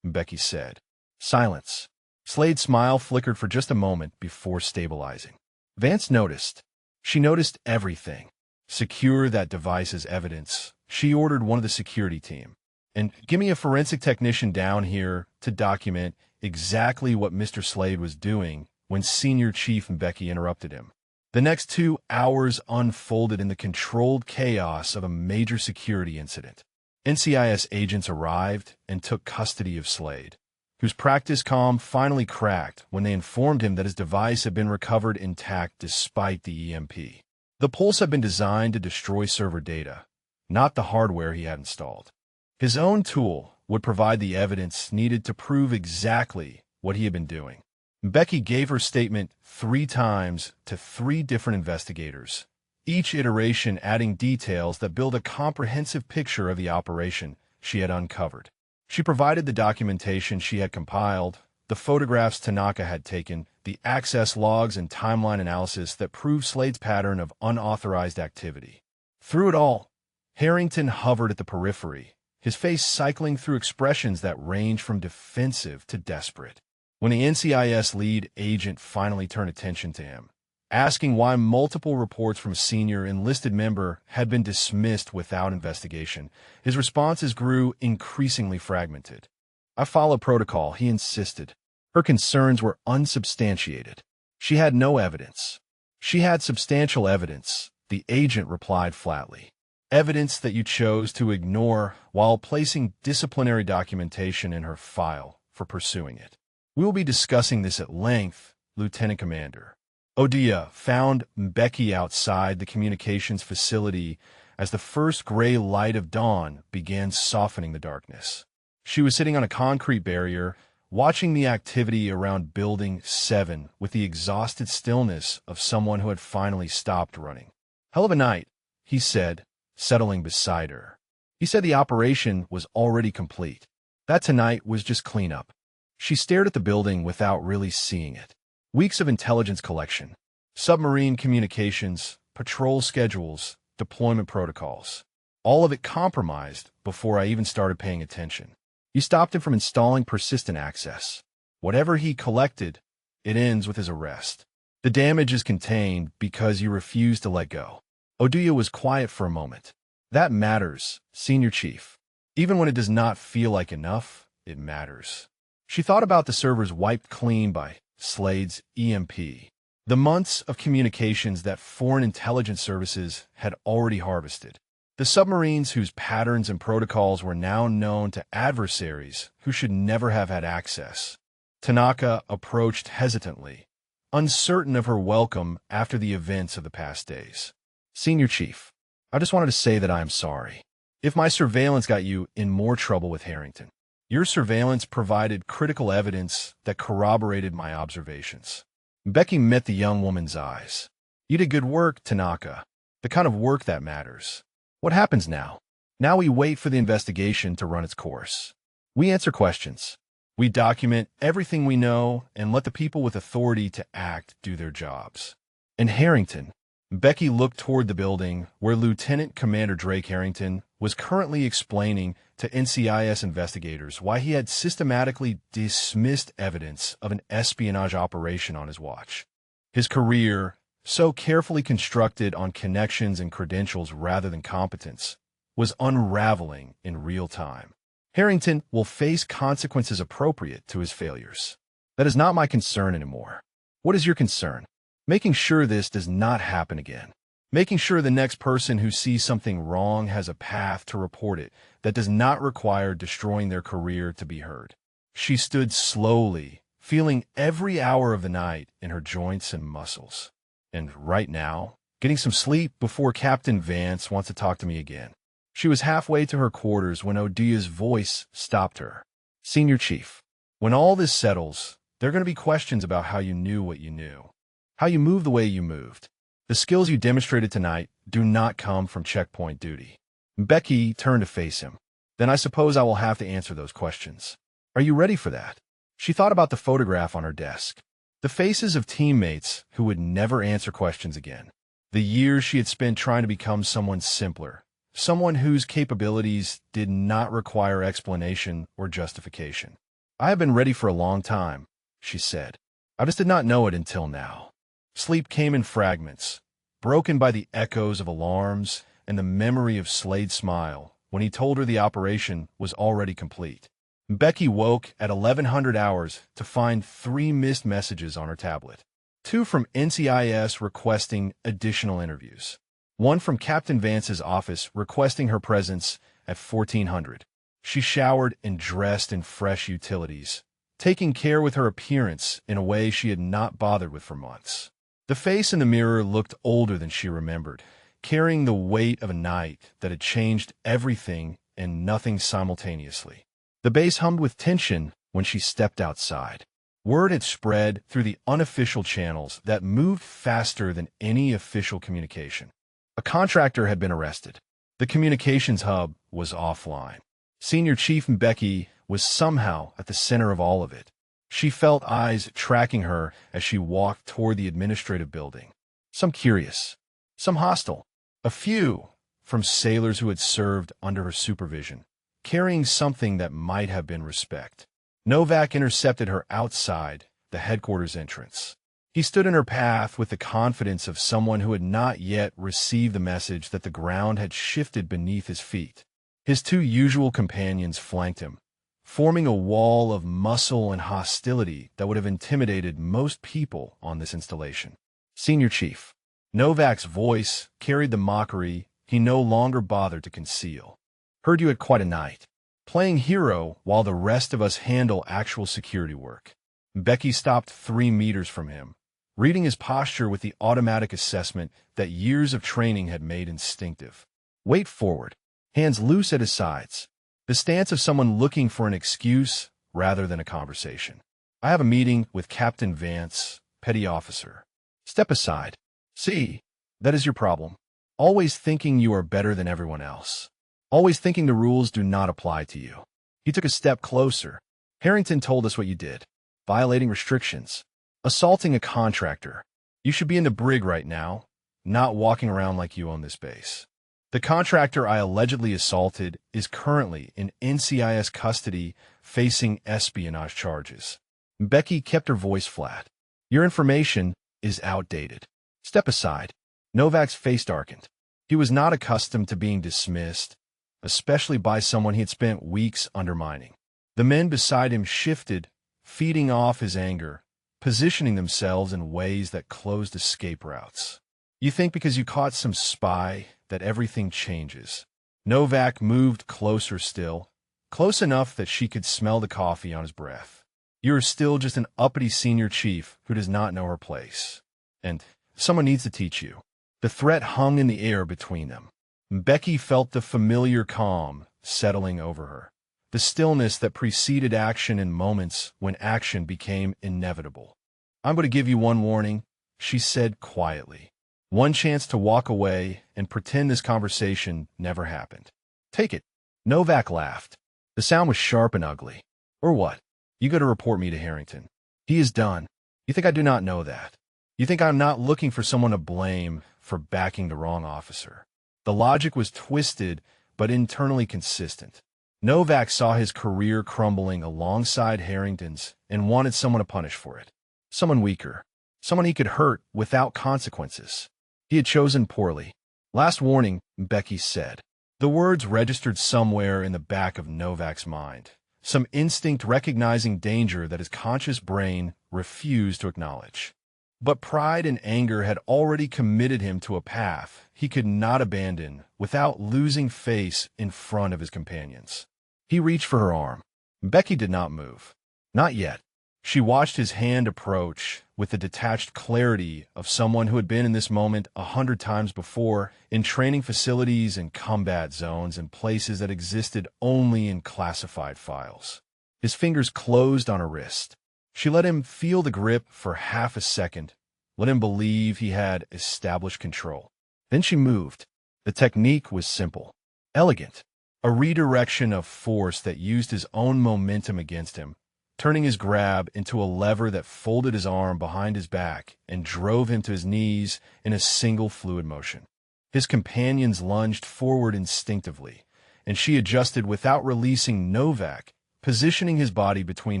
Speaker 1: Becky said. Silence. Slade's smile flickered for just a moment before stabilizing. Vance noticed. She noticed everything. "Secure that device as evidence," she ordered one of the security team. "And give me a forensic technician down here to document exactly what Mr. Slade was doing when Senior Chief Becky interrupted him." The next 2 hours unfolded in the controlled chaos of a major security incident. NCIS agents arrived and took custody of Slade, whose practice calm finally cracked when they informed him that his device had been recovered intact despite the EMP. The pulse had been designed to destroy server data, not the hardware he had installed. His own tool would provide the evidence needed to prove exactly what he had been doing. Becky gave her statement 3 times to 3 different investigators, each iteration adding details that build a comprehensive picture of the operation she had uncovered. She provided the documentation she had compiled, the photographs Tanaka had taken, the access logs and timeline analysis that proved Slade's pattern of unauthorized activity. Through it all, Harrington hovered at the periphery, his face cycling through expressions that ranged from defensive to desperate. When the NCIS lead agent finally turned attention to him, asking why multiple reports from a senior enlisted member had been dismissed without investigation, his responses grew increasingly fragmented. "I follow protocol," he insisted. Her concerns were unsubstantiated. She had no evidence. "She had substantial evidence," the agent replied flatly. evidence that you chose to ignore while placing disciplinary documentation in her file for pursuing it. We will be discussing this at length, Lieutenant Commander. Odia found Mbeki outside the communications facility as the first gray light of dawn began softening the darkness. She was sitting on a concrete barrier, watching the activity around Building 7 with the exhausted stillness of someone who had finally stopped running. "Hell of a night," he said, settling beside her. He said the operation was already complete. That tonight was just cleanup. She stared at the building without really seeing it. Weeks of intelligence collection, submarine communications, patrol schedules, deployment protocols. All of it compromised before I even started paying attention. You stopped him from installing persistent access. Whatever he collected, it ends with his arrest. The damage is contained because you refuse to let go. Oduya was quiet for a moment. That matters, Senior Chief. Even when it does not feel like enough, it matters. She thought about the servers wiped clean by Slade's EMP. The months of communications that foreign intelligence services had already harvested. The submarines whose patterns and protocols were now known to adversaries who should never have had access. Tanaka approached hesitantly, uncertain of her welcome after the events of the past days. Senior Chief, I just wanted to say that I am sorry. If my surveillance got you in more trouble with Harrington, your surveillance provided critical evidence that corroborated my observations. Becky met the young woman's eyes. You did good work, Tanaka. The kind of work that matters. What happens now? Now we wait for the investigation to run its course. We answer questions. We document everything we know and let the people with authority to act do their jobs. In Harrington, Becky looked toward the building where Lieutenant Commander Drake Harrington was currently explaining to NCIS investigators why he had systematically dismissed evidence of an espionage operation on his watch. His career, so carefully constructed on connections and credentials rather than competence, was unraveling in real time. Harrington will face consequences appropriate to his failures. That is not my concern anymore. What is your concern? Making sure this does not happen again. Making sure the next person who sees something wrong has a path to report it that does not require destroying their career to be heard. She stood slowly, feeling every hour of the night in her joints and muscles. And right now, getting some sleep before Captain Vance wants to talk to me again. She was halfway to her quarters when Odia's voice stopped her. Senior Chief, when all this settles, there are going to be questions about how you knew what you knew. How you moved the way you moved. The skills you demonstrated tonight do not come from checkpoint duty. Becky turned to face him. Then I suppose I will have to answer those questions. Are you ready for that? She thought about the photograph on her desk. The faces of teammates who would never answer questions again. The years she had spent trying to become someone simpler. Someone whose capabilities did not require explanation or justification. I have been ready for a long time, she said. I just did not know it until now. Sleep came in fragments, broken by the echoes of alarms and the memory of Slade's smile when he told her the operation was already complete. Becky woke at 1100 hours to find 3 missed messages on her tablet. 2 from NCIS requesting additional interviews. 1 from Captain Vance's office requesting her presence at 1400. She showered and dressed in fresh utilities, taking care with her appearance in a way she had not bothered with for months. The face in the mirror looked older than she remembered, carrying the weight of a night that had changed everything and nothing simultaneously. The bass hummed with tension when she stepped outside. Word had spread through the unofficial channels that moved faster than any official communication. A contractor had been arrested. The communications hub was offline. Senior Chief Becky was somehow at the center of all of it. She felt eyes tracking her as she walked toward the administrative building. Some curious, some hostile, a few from sailors who had served under her supervision, carrying something that might have been respect. Novak intercepted her outside the headquarters entrance. He stood in her path with the confidence of someone who had not yet received the message that the ground had shifted beneath his feet. His 2 usual companions flanked him, forming a wall of muscle and hostility that would have intimidated most people on this installation. Senior Chief. Novak's voice carried the mockery he no longer bothered to conceal. Heard you had quite a night. Playing hero while the rest of us handle actual security work. Becky stopped 3 meters from him, reading his posture with the automatic assessment that years of training had made instinctive. Weight forward, hands loose at his sides. The stance of someone looking for an excuse rather than a conversation. I have a meeting with Captain Vance, petty officer. Step aside. See, that is your problem. Always thinking you are better than everyone else. Always thinking the rules do not apply to you. He took a step closer. Harrington told us what you did. Violating restrictions. Assaulting a contractor. You should be in the brig right now, not walking around like you own this base. The contractor I allegedly assaulted is currently in NCIS custody facing espionage charges. Becky kept her voice flat. Your information is outdated. Step aside. Novak's face darkened. He was not accustomed to being dismissed, especially by someone he had spent weeks undermining. The men beside him shifted, feeding off his anger, positioning themselves in ways that closed escape routes. You think because you caught some spy that everything changes. Novak moved closer still, close enough that she could smell the coffee on his breath. You are still just an uppity senior chief who does not know her place. And someone needs to teach you. The threat hung in the air between them. Becky felt the familiar calm settling over her, the stillness that preceded action in moments when action became inevitable. I'm going to give you one warning, she said quietly. One chance to walk away and pretend this conversation never happened. Take it. Novak laughed. The sound was sharp and ugly. Or what? You got to report me to Harrington. He is done. You think I do not know that? You think I'm not looking for someone to blame for backing the wrong officer? The logic was twisted, but internally consistent. Novak saw his career crumbling alongside Harrington's and wanted someone to punish for it. Someone weaker. Someone he could hurt without consequences. He had chosen poorly. Last warning, Becky said. The words registered somewhere in the back of Novak's mind. Some instinct recognizing danger that his conscious brain refused to acknowledge. But pride and anger had already committed him to a path he could not abandon without losing face in front of his companions. He reached for her arm. Becky did not move. Not yet. She watched his hand approach with the detached clarity of someone who had been in this moment 100 times before, in training facilities and combat zones and places that existed only in classified files. His fingers closed on her wrist. She let him feel the grip for half a second, let him believe he had established control. Then she moved. The technique was simple, elegant, a redirection of force that used his own momentum against him, turning his grab into a lever that folded his arm behind his back and drove him to his knees in a single fluid motion. His companions lunged forward instinctively, and she adjusted without releasing Novak, positioning his body between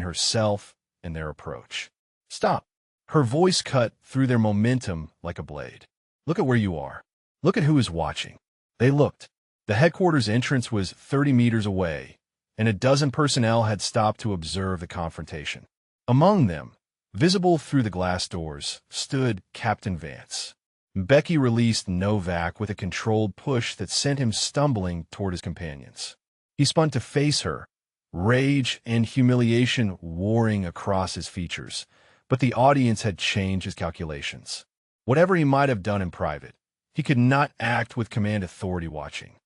Speaker 1: herself and their approach. Stop. Her voice cut through their momentum like a blade. Look at where you are. Look at who is watching. They looked. The headquarters entrance was 30 meters away, and a dozen personnel had stopped to observe the confrontation. Among them, visible through the glass doors, stood Captain Vance. Becky released Novak with a controlled push that sent him stumbling toward his companions. He spun to face her, rage and humiliation warring across his features, but the audience had changed his calculations. Whatever he might have done in private, he could not act with command authority watching.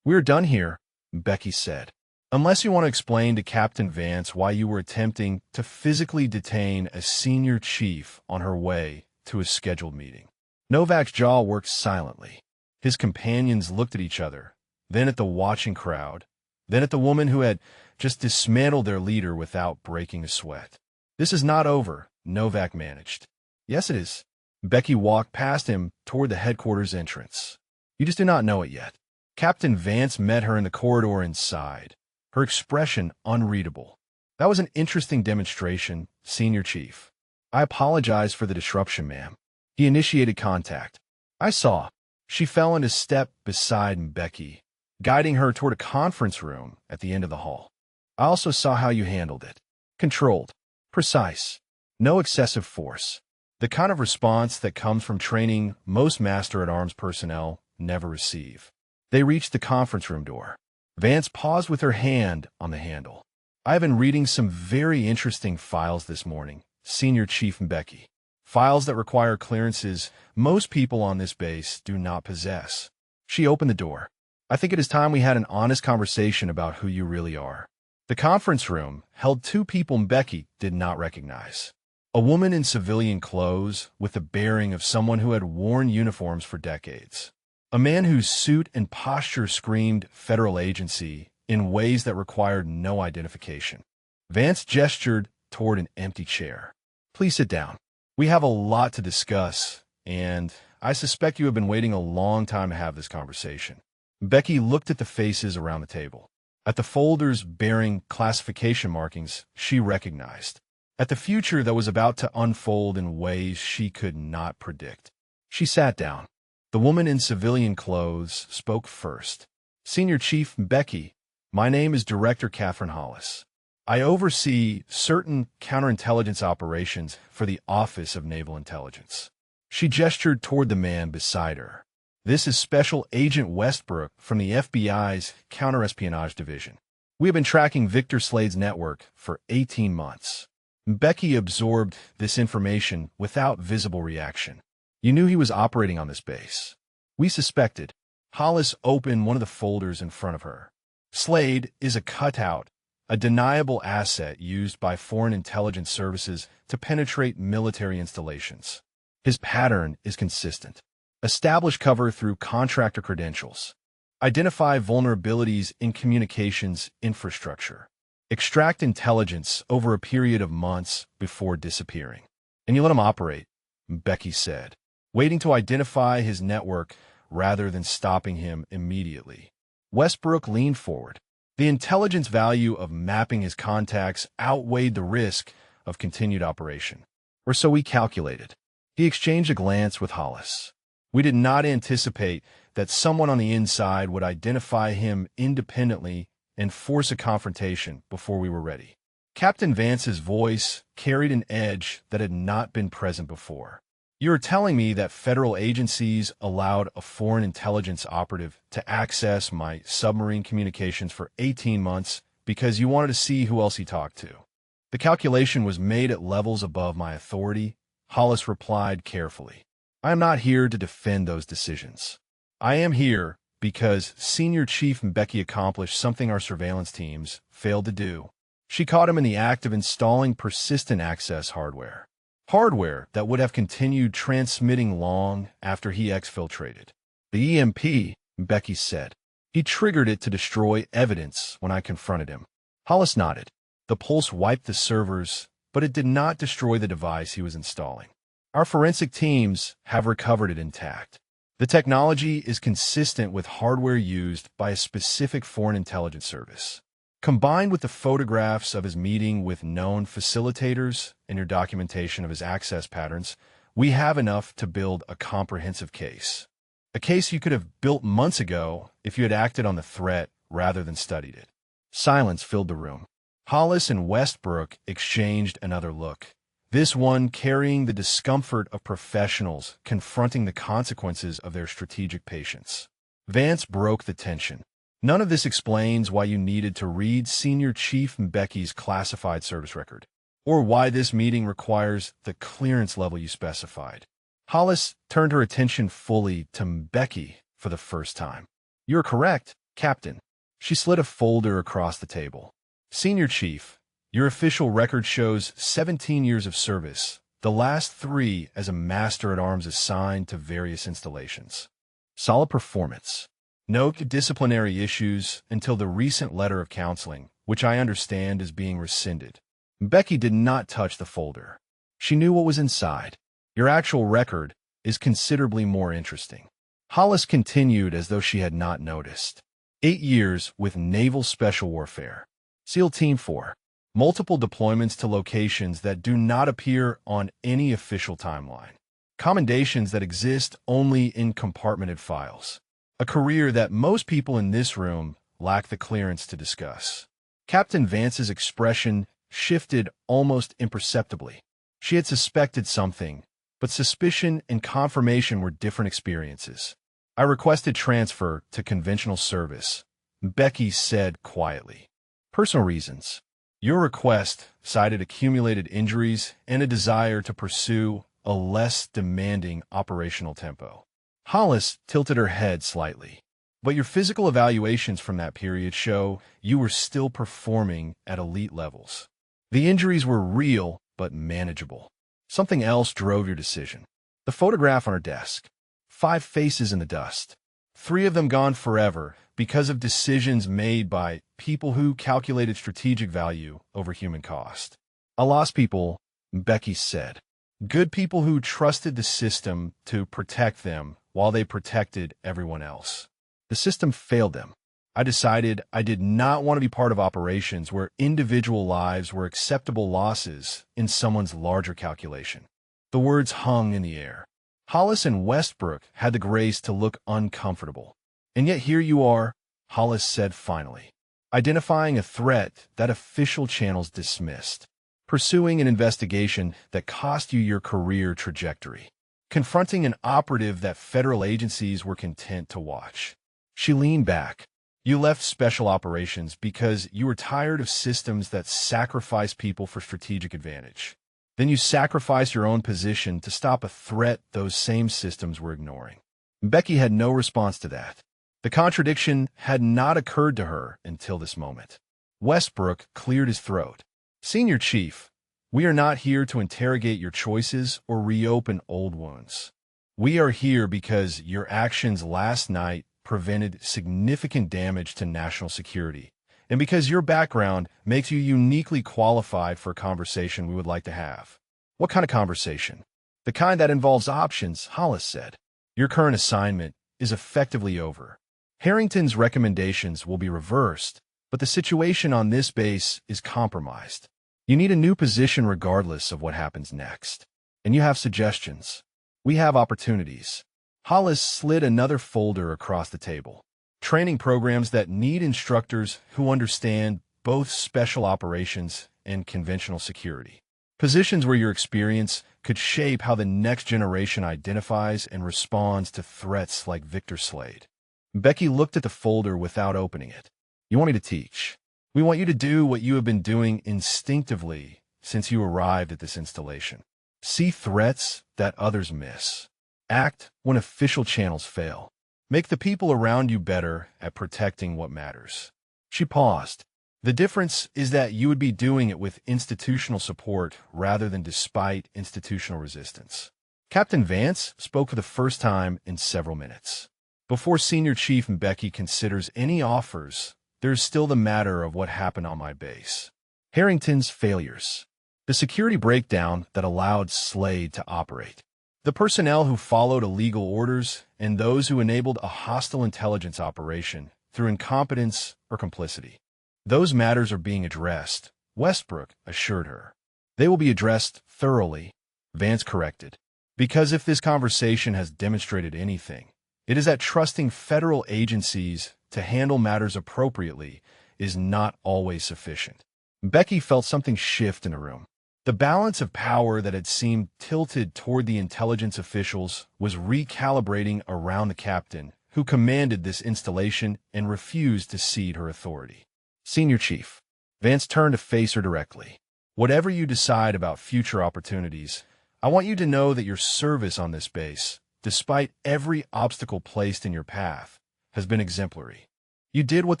Speaker 1: "We're done here," Becky said. "Unless you want to explain to Captain Vance why you were attempting to physically detain a senior chief on her way to a scheduled meeting." Novak's jaw worked silently. His companions looked at each other, then at the watching crowd, then at the woman who had just dismantled their leader without breaking a sweat. "This is not over," Novak managed. "Yes, it is." Becky walked past him toward the headquarters entrance. "You just do not know it yet." Captain Vance met her in the corridor inside, her expression unreadable. "That was an interesting demonstration, Senior Chief. I apologize for the disruption, ma'am." He initiated contact. "I saw." She fell into step beside Becky, guiding her toward a conference room at the end of the hall. "I also saw how you handled it. Controlled. Precise. No excessive force. The kind of response that comes from training most Master-at-Arms personnel never receive." They reached the conference room door. Vance paused with her hand on the handle. "I've been reading some very interesting files this morning, Senior Chief Mbeki. Files that require clearances most people on this base do not possess." She opened the door. "I think it is time we had an honest conversation about who you really are." The conference room held two people Mbeki did not recognize. A woman in civilian clothes with the bearing of someone who had worn uniforms for decades. A man whose suit and posture screamed federal agency in ways that required no identification. Vance gestured toward an empty chair. "Please sit down. We have a lot to discuss, and I suspect you have been waiting a long time to have this conversation." Becky looked at the faces around the table. At the folders bearing classification markings she recognized. At the future that was about to unfold in ways she could not predict. She sat down. The woman in civilian clothes spoke first. "Senior Chief Mbeki, my name is Director Catherine Hollis. I oversee certain counterintelligence operations for the Office of Naval Intelligence." She gestured toward the man beside her. "This is Special Agent Westbrook from the FBI's Counterespionage Division. We have been tracking Victor Slade's network for 18 months. Mbeki absorbed this information without visible reaction. "You knew he was operating on this base." "We suspected." Hollis opened one of the folders in front of her. "Slade is a cutout, a deniable asset used by foreign intelligence services to penetrate military installations. His pattern is consistent. Establish cover through contractor credentials. Identify vulnerabilities in communications infrastructure. Extract intelligence over a period of months before disappearing. And you let him operate," Becky said, waiting to identify his network rather than stopping him immediately. Westbrook leaned forward. The intelligence value of mapping his contacts outweighed the risk of continued operation. "Or so we calculated." He exchanged a glance with Hollis. "We did not anticipate that someone on the inside would identify him independently and force a confrontation before we were ready." Captain Vance's voice carried an edge that had not been present before. "You're telling me that federal agencies allowed a foreign intelligence operative to access my submarine communications for 18 months because you wanted to see who else he talked to?" "The calculation was made at levels above my authority," Hollis replied carefully. "I am not here to defend those decisions. I am here because Senior Chief Mbeki accomplished something our surveillance teams failed to do." She caught him in the act of installing persistent access hardware. Hardware that would have continued transmitting long after he exfiltrated. "The EMP," Mbeki said. "He triggered it to destroy evidence when I confronted him." Hollis nodded. The pulse wiped the servers, but it did not destroy the device he was installing. "Our forensic teams have recovered it intact. The technology is consistent with hardware used by a specific foreign intelligence service. Combined with the photographs of his meeting with known facilitators and your documentation of his access patterns, we have enough to build a comprehensive case. A case you could have built months ago if you had acted on the threat rather than studied it." Silence filled the room. Hollis and Westbrook exchanged another look. This one carrying the discomfort of professionals confronting the consequences of their strategic patience. Vance broke the tension. "None of this explains why you needed to read Senior Chief Mbeki's classified service record, or why this meeting requires the clearance level you specified." Hollis turned her attention fully to Mbeki for the first time. "You're correct, Captain." She slid a folder across the table. "Senior Chief, your official record shows 17 years of service, the last 3 as a master-at-arms assigned to various installations. Solid performance. No disciplinary issues until the recent letter of counseling, which I understand is being rescinded." Mbeki did not touch the folder. She knew what was inside. "Your actual record is considerably more interesting." Hollis continued as though she had not noticed. 8 years with Naval Special Warfare. SEAL Team 4. Multiple deployments to locations that do not appear on any official timeline. Commendations that exist only in compartmented files. A career that most people in this room lack the clearance to discuss. Captain Vance's expression shifted almost imperceptibly. She had suspected something, but suspicion and confirmation were different experiences. I requested transfer to conventional service, Becky said quietly. Personal reasons. Your request cited accumulated injuries and a desire to pursue a less demanding operational tempo. Hollis tilted her head slightly. But your physical evaluations from that period show you were still performing at elite levels. The injuries were real, but manageable. Something else drove your decision. The photograph on her desk. 5 faces in the dust. 3 of them gone forever because of decisions made by people who calculated strategic value over human cost. I lost people, Becky said. Good people who trusted the system to protect them while they protected everyone else. The system failed them. I decided I did not want to be part of operations where individual lives were acceptable losses in someone's larger calculation. The words hung in the air. Hollis and Westbrook had the grace to look uncomfortable. And yet here you are, Hollis said finally, identifying a threat that official channels dismissed, pursuing an investigation that cost you your career trajectory, confronting an operative that federal agencies were content to watch. She leaned back. You left special operations because you were tired of systems that sacrifice people for strategic advantage. Then you sacrificed your own position to stop a threat those same systems were ignoring. Becky had no response to that. The contradiction had not occurred to her until this moment. Westbrook cleared his throat. Senior Chief, we are not here to interrogate your choices or reopen old wounds. We are here because your actions last night prevented significant damage to national security, and because your background makes you uniquely qualified for a conversation we would like to have. What kind of conversation? The kind that involves options, Hollis said. Your current assignment is effectively over. Harrington's recommendations will be reversed, but the situation on this base is compromised. You need a new position regardless of what happens next. And you have suggestions. We have opportunities. Hollis slid another folder across the table. Training programs that need instructors who understand both special operations and conventional security. Positions where your experience could shape how the next generation identifies and responds to threats like Victor Slade. Becky looked at the folder without opening it. You want me to teach? We want you to do what you have been doing instinctively since you arrived at this installation. See threats that others miss. Act when official channels fail. Make the people around you better at protecting what matters. She paused. The difference is that you would be doing it with institutional support rather than despite institutional resistance. Captain Vance spoke for the first time in several minutes. Before Senior Chief Becky considers any offers, there is still the matter of what happened on my base. Harrington's failures. The security breakdown that allowed Slade to operate. The personnel who followed illegal orders and those who enabled a hostile intelligence operation through incompetence or complicity. Those matters are being addressed, Westbrook assured her. They will be addressed thoroughly, Vance corrected. Because if this conversation has demonstrated anything, it is that trusting federal agencies to handle matters appropriately is not always sufficient. Becky felt something shift in the room. The balance of power that had seemed tilted toward the intelligence officials was recalibrating around the captain, who commanded this installation and refused to cede her authority. Senior Chief. Vance turned to face her directly. Whatever you decide about future opportunities, I want you to know that your service on this base, despite every obstacle placed in your path, has been exemplary. You did what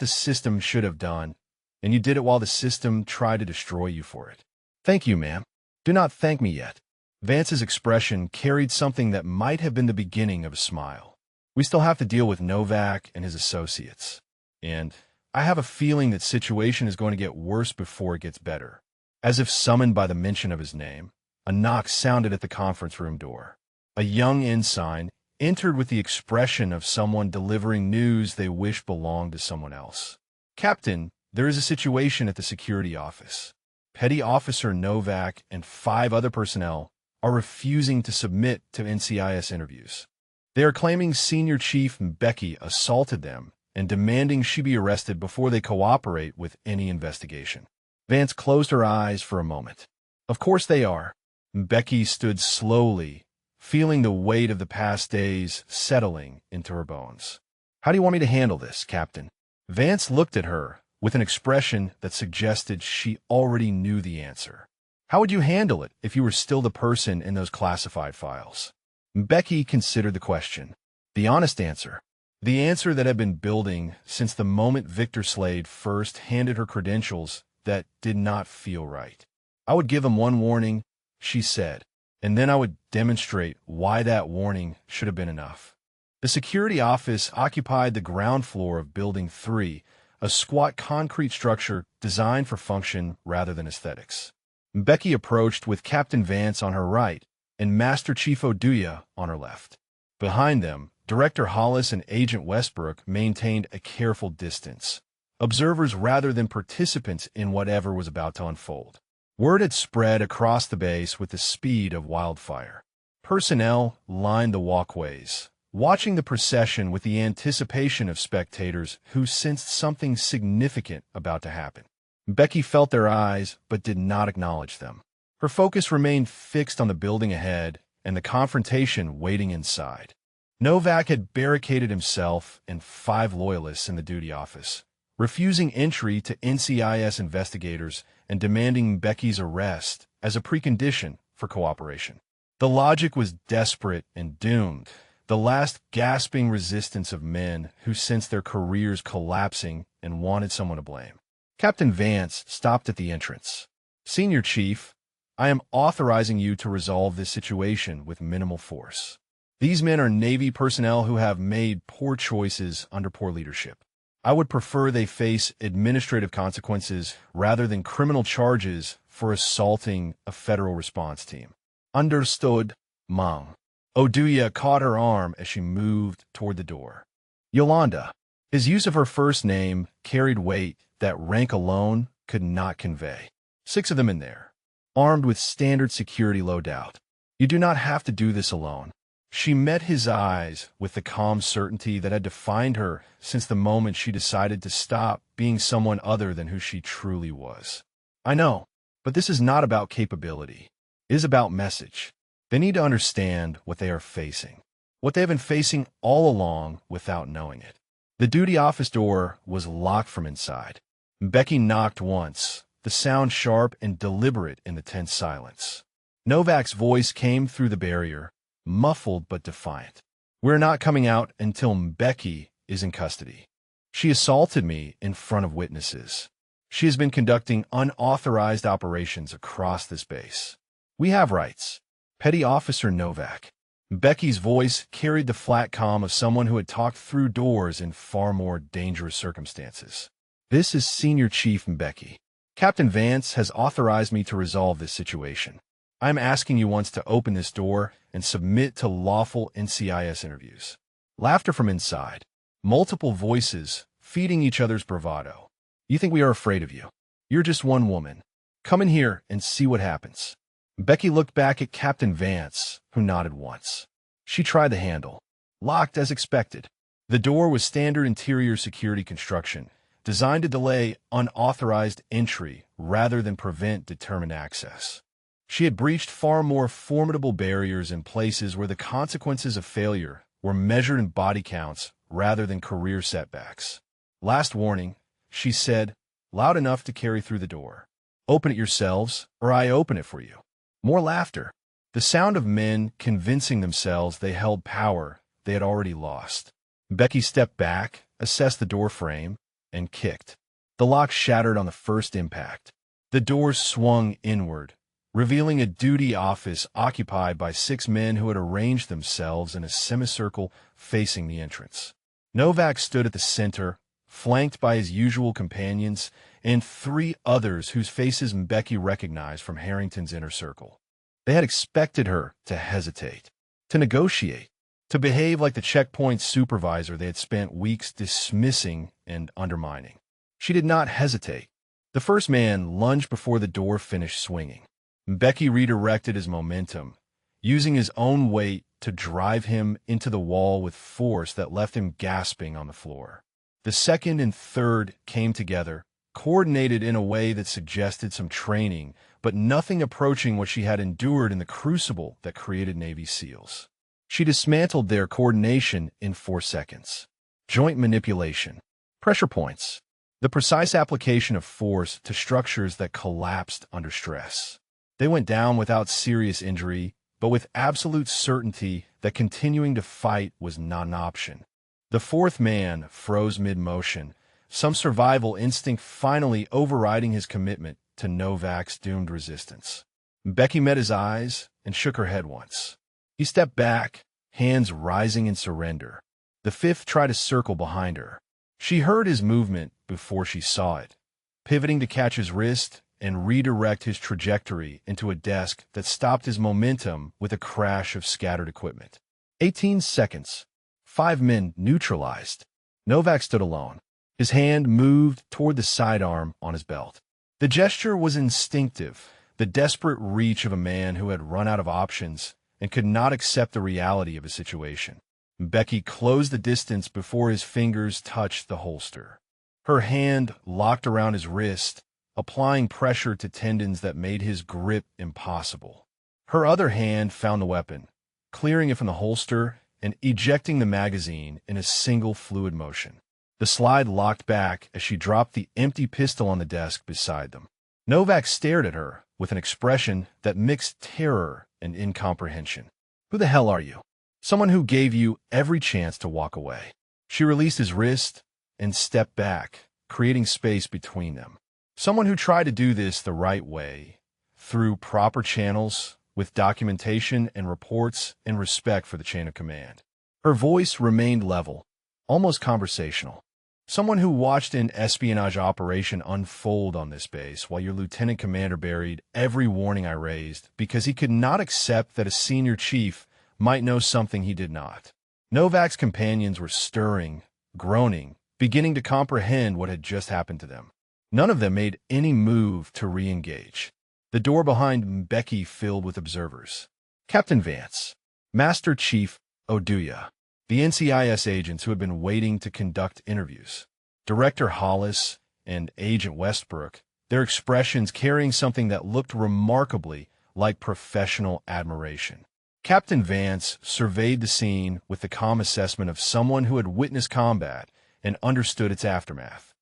Speaker 1: the system should have done, and you did it while the system tried to destroy you for it. Thank you, ma'am. Do not thank me yet. Vance's expression carried something that might have been the beginning of a smile. We still have to deal with Novak and his associates. And I have a feeling that situation is going to get worse before it gets better. As if summoned by the mention of his name, a knock sounded at the conference room door. A young ensign entered with the expression of someone delivering news they wish belonged to someone else. Captain, there is a situation at the security office. Petty Officer Novak and 5 other personnel are refusing to submit to NCIS interviews. They are claiming Senior Chief Becky assaulted them and demanding she be arrested before they cooperate with any investigation. Vance closed her eyes for a moment. Of course they are. Becky stood slowly, feeling the weight of the past days settling into her bones. "How do you want me to handle this, Captain?" Vance looked at her with an expression that suggested she already knew the answer. "How would you handle it if you were still the person in those classified files?" Becky considered the question. The honest answer. The answer that had been building since the moment Victor Slade first handed her credentials that did not feel right. "I would give him one warning," she said, "and then I would demonstrate why that warning should have been enough." The security office occupied the ground floor of Building 3, a squat concrete structure designed for function rather than aesthetics. Becky approached with Captain Vance on her right and Master Chief Oduya on her left. Behind them, Director Hollis and Agent Westbrook maintained a careful distance, observers rather than participants in whatever was about to unfold. Word had spread across the base with the speed of wildfire. Personnel lined the walkways, watching the procession with the anticipation of spectators who sensed something significant about to happen. Becky felt their eyes but did not acknowledge them. Her focus remained fixed on the building ahead and the confrontation waiting inside. Novak had barricaded himself and 5 loyalists in the duty office, refusing entry to NCIS investigators and demanding Becky's arrest as a precondition for cooperation. The logic was desperate and doomed, the last gasping resistance of men who sensed their careers collapsing and wanted someone to blame. Captain Vance stopped at the entrance. "Senior Chief, I am authorizing you to resolve this situation with minimal force. These men are Navy personnel who have made poor choices under poor leadership. I would prefer they face administrative consequences rather than criminal charges for assaulting a federal response team." "Understood, Mom." Oduya caught her arm as she moved toward the door. "Yolanda." His use of her first name carried weight that rank alone could not convey. 6 of them in there, armed with standard security loadout. "You do not have to do this alone." She met his eyes with the calm certainty that had defined her since the moment she decided to stop being someone other than who she truly was. "I know, but this is not about capability. It is about message. They need to understand what they are facing, what they have been facing all along without knowing it." The duty office door was locked from inside. Becky knocked once, the sound sharp and deliberate in the tense silence. Novak's voice came through the barrier, muffled but defiant. "We're not coming out until Becky is in custody. She assaulted me in front of witnesses. She has been conducting unauthorized operations across this base. We have rights. Petty Officer Novak." Becky's voice carried the flat calm of someone who had talked through doors in far more dangerous circumstances. "This is Senior Chief Becky. Captain Vance has authorized me to resolve this situation. I am asking you once to open this door and submit to lawful NCIS interviews." Laughter from inside. Multiple voices feeding each other's bravado. "You think we are afraid of you? You're just one woman. Come in here and see what happens." Becky looked back at Captain Vance, who nodded once. She tried the handle. Locked as expected. The door was standard interior security construction, designed to delay unauthorized entry rather than prevent determined access. She had breached far more formidable barriers in places where the consequences of failure were measured in body counts rather than career setbacks. "Last warning," she said, loud enough to carry through the door. "Open it yourselves, or I open it for you." More laughter. The sound of men convincing themselves they held power they had already lost. Becky stepped back, assessed the door frame, and kicked. The lock shattered on the first impact. The door swung inward, revealing a duty office occupied by 6 men who had arranged themselves in a semicircle facing the entrance. Novak stood at the center, flanked by his usual companions and 3 others whose faces Becky recognized from Harrington's inner circle. They had expected her to hesitate, to negotiate, to behave like the checkpoint supervisor they had spent weeks dismissing and undermining. She did not hesitate. The first man lunged before the door finished swinging. Becky redirected his momentum, using his own weight to drive him into the wall with force that left him gasping on the floor. The second and third came together, coordinated in a way that suggested some training, but nothing approaching what she had endured in the crucible that created Navy SEALs. She dismantled their coordination in 4 seconds. Joint manipulation. Pressure points. The precise application of force to structures that collapsed under stress. They went down without serious injury, but with absolute certainty that continuing to fight was not an option. The fourth man froze mid-motion, some survival instinct finally overriding his commitment to Novak's doomed resistance. Becky met his eyes and shook her head once. He stepped back, hands rising in surrender. The fifth tried to circle behind her. She heard his movement before she saw it, pivoting to catch his wrist and redirect his trajectory into a desk that stopped his momentum with a crash of scattered equipment. 18 seconds. 5 men neutralized. Novak stood alone. His hand moved toward the sidearm on his belt. The gesture was instinctive, the desperate reach of a man who had run out of options and could not accept the reality of his situation. Becky closed the distance before his fingers touched the holster. Her hand locked around his wrist, applying pressure to tendons that made his grip impossible. Her other hand found the weapon, clearing it from the holster and ejecting the magazine in a single fluid motion. The slide locked back as she dropped the empty pistol on the desk beside them. Novak stared at her with an expression that mixed terror and incomprehension. "Who the hell are you?" "Someone who gave you every chance to walk away." She released his wrist and stepped back, creating space between them. "Someone who tried to do this the right way, through proper channels, with documentation and reports and respect for the chain of command." Her voice remained level, almost conversational. "Someone who watched an espionage operation unfold on this base while your lieutenant commander buried every warning I raised because he could not accept that a senior chief might know something he did not." Novak's companions were stirring, groaning, beginning to comprehend what had just happened to them. None of them made any move to re-engage. The door behind Becky filled with observers. Captain Vance, Master Chief Oduya, the NCIS agents who had been waiting to conduct interviews, Director Hollis and Agent Westbrook, their expressions carrying something that looked remarkably like professional admiration. Captain Vance surveyed the scene with the calm assessment of someone who had witnessed combat and understood its aftermath.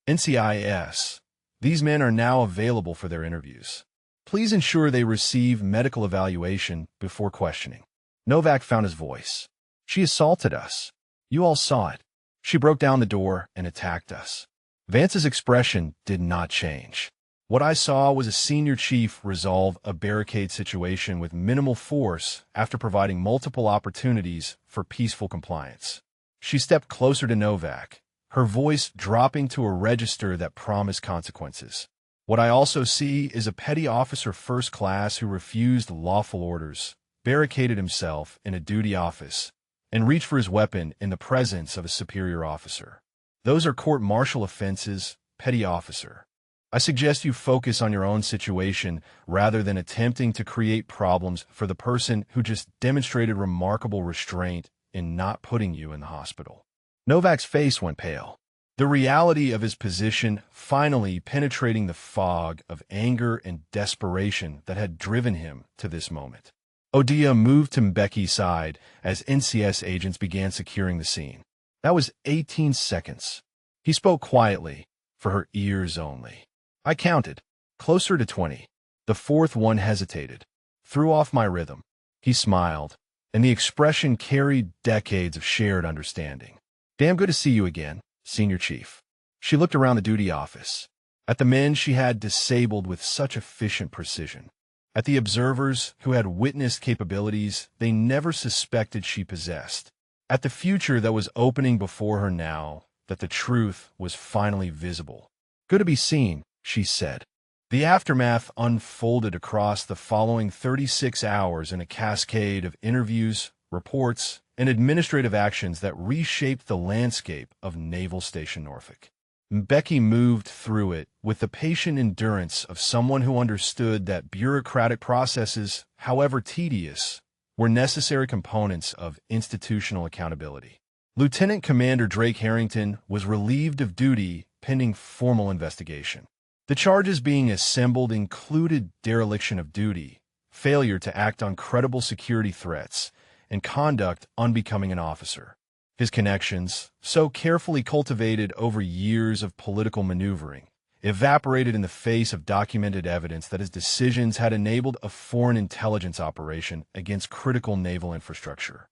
Speaker 1: "NCIS, these men are now available for their interviews. Please ensure they receive medical evaluation before questioning." Novak found his voice. "She assaulted us. You all saw it. She broke down the door and attacked us." Vance's expression did not change. "What I saw was a senior chief resolve a barricade situation with minimal force after providing multiple opportunities for peaceful compliance." She stepped closer to Novak, her voice dropping to a register that promised consequences. "What I also see is a petty officer first class who refused lawful orders, barricaded himself in a duty office, and reached for his weapon in the presence of a superior officer. Those are court-martial offenses, petty officer. I suggest you focus on your own situation rather than attempting to create problems for the person who just demonstrated remarkable restraint in not putting you in the hospital." Novak's face went pale, the reality of his position finally penetrating the fog of anger and desperation that had driven him to this moment. Oduya moved to Becky's side as NCS agents began securing the scene. That was 18 seconds. He spoke quietly, for her ears only. "I counted. Closer to 20. The fourth one hesitated. Threw off my rhythm." He smiled, and the expression carried decades of shared understanding. "Damn good to see you again, Senior Chief." She looked around the duty office, at the men she had disabled with such efficient precision, at the observers who had witnessed capabilities they never suspected she possessed, at the future that was opening before her now that the truth was finally visible. "Good to be seen," she said. The aftermath unfolded across the following 36 hours in a cascade of interviews, reports, and administrative actions that reshaped the landscape of Naval Station Norfolk. Becky moved through it with the patient endurance of someone who understood that bureaucratic processes, however tedious, were necessary components of institutional accountability. Lieutenant Commander Drake Harrington was relieved of duty pending formal investigation. The charges being assembled included dereliction of duty, failure to act on credible security threats, and conduct unbecoming an officer. His connections, so carefully cultivated over years of political maneuvering, evaporated in the face of documented evidence that his decisions had enabled a foreign intelligence operation against critical naval infrastructure.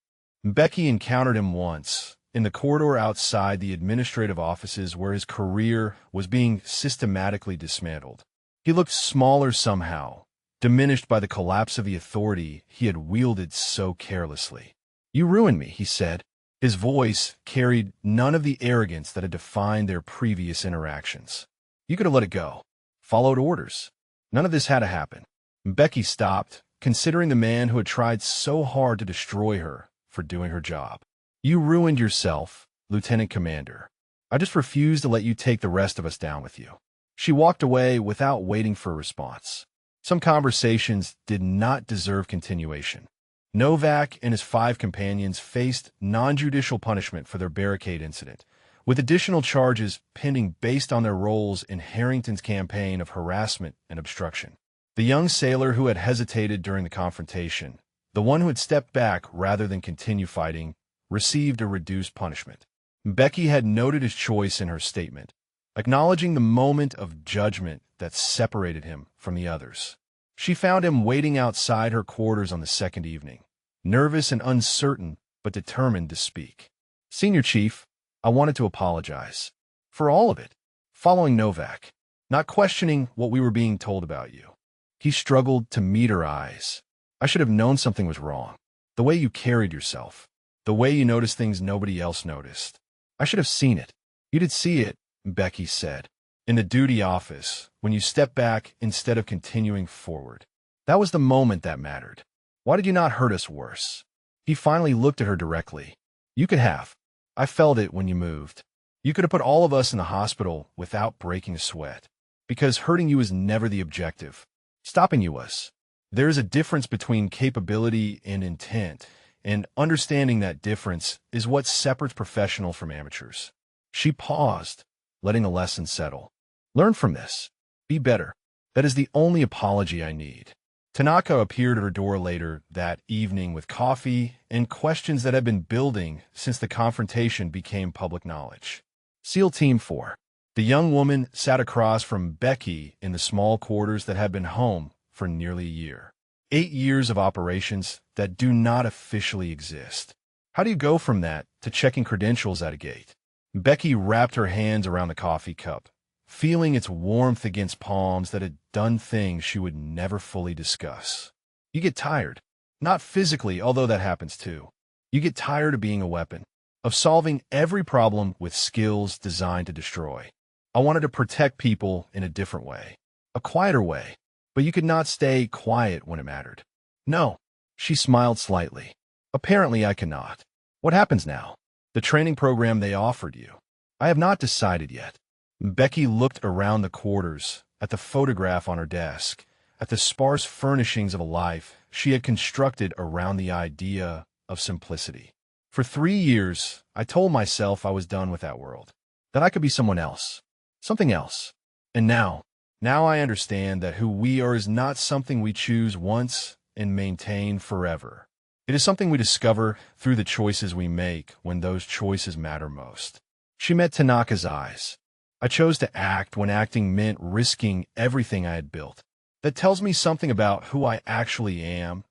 Speaker 1: Mbeki encountered him once, in the corridor outside the administrative offices where his career was being systematically dismantled. He looked smaller somehow, diminished by the collapse of the authority he had wielded so carelessly. "You ruined me," he said. His voice carried none of the arrogance that had defined their previous interactions. "You could have let it go. Followed orders. None of this had to happen." Mbeki stopped, considering the man who had tried so hard to destroy her for doing her job. "You ruined yourself, Lieutenant Commander. I just refuse to let you take the rest of us down with you." She walked away without waiting for a response. Some conversations did not deserve continuation. Novak and his 5 companions faced non-judicial punishment for their barricade incident, with additional charges pending based on their roles in Harrington's campaign of harassment and obstruction. The young sailor who had hesitated during the confrontation, the one who had stepped back rather than continue fighting, received a reduced punishment. Mbeki had noted his choice in her statement, acknowledging the moment of judgment that separated him from the others. She found him waiting outside her quarters on the second evening, nervous and uncertain, but determined to speak. "Senior Chief, I wanted to apologize. For all of it. Following Novak. Not questioning what we were being told about you." He struggled to meet her eyes. "I should have known something was wrong. The way you carried yourself. The way you noticed things nobody else noticed. I should have seen it." "You did see it," Mbeki said. "In the duty office, when you stepped back instead of continuing forward. That was the moment that mattered. Why did you not hurt us worse?" He finally looked at her directly. "You could have. I felt it when you moved. You could have put all of us in the hospital without breaking a sweat. Because hurting you is never the objective. Stopping you was. There is a difference between capability and intent, and understanding that difference is what separates professionals from amateurs." She paused, letting the lesson settle. "Learn from this. Be better. That is the only apology I need." Tanaka appeared at her door later that evening with coffee and questions that had been building since the confrontation became public knowledge. SEAL Team 4. The young woman sat across from Becky in the small quarters that had been home for nearly a year. 8 years of operations that do not officially exist. How do you go from that to checking credentials at a gate? Becky wrapped her hands around the coffee cup, feeling its warmth against palms that had done things she would never fully discuss. You get tired. Not physically, although that happens too. You get tired of being a weapon, of solving every problem with skills designed to destroy. I wanted to protect people in a different way, a quieter way, but you could not stay quiet when it mattered. No, she smiled slightly. Apparently I cannot. What happens now? The training program they offered you. I have not decided yet. Becky looked around the quarters, at the photograph on her desk, at the sparse furnishings of a life she had constructed around the idea of simplicity. For 3 years, I told myself I was done with that world, that I could be someone else, something else. And now I understand that who we are is not something we choose once and maintain forever. It is something we discover through the choices we make when those choices matter most. She met Tanaka's eyes. I chose to act when acting meant risking everything I had built. That tells me something about who I actually am,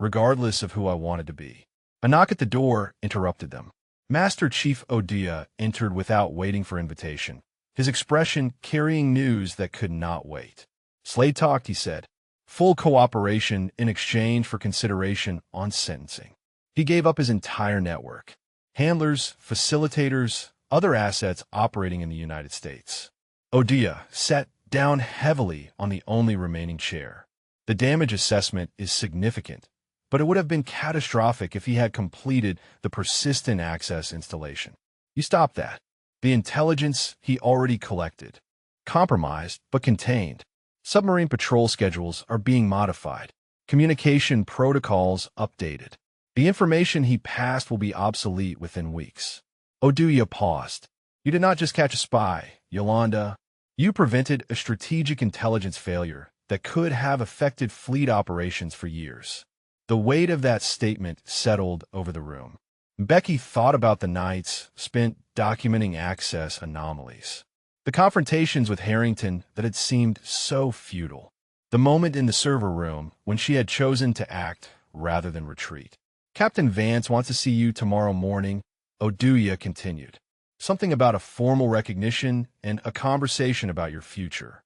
Speaker 1: regardless of who I wanted to be. A knock at the door interrupted them. Master Chief Odia entered without waiting for invitation, his expression carrying news that could not wait. "Slade talked," he said. "Full cooperation in exchange for consideration on sentencing." He gave up his entire network. Handlers, facilitators, other assets operating in the United States. Odia sat down heavily on the only remaining chair. The damage assessment is significant, but it would have been catastrophic if he had completed the persistent access installation. You stop that. The intelligence he already collected. Compromised, but contained. Submarine patrol schedules are being modified. Communication protocols updated. The information he passed will be obsolete within weeks. Oduya paused. You did not just catch a spy, Yolanda. You prevented a strategic intelligence failure that could have affected fleet operations for years. The weight of that statement settled over the room. Becky thought about the nights spent documenting access anomalies. The confrontations with Harrington that had seemed so futile. The moment in the server room when she had chosen to act rather than retreat. Captain Vance wants to see you tomorrow morning, Oduya continued. Something about a formal recognition and a conversation about your future.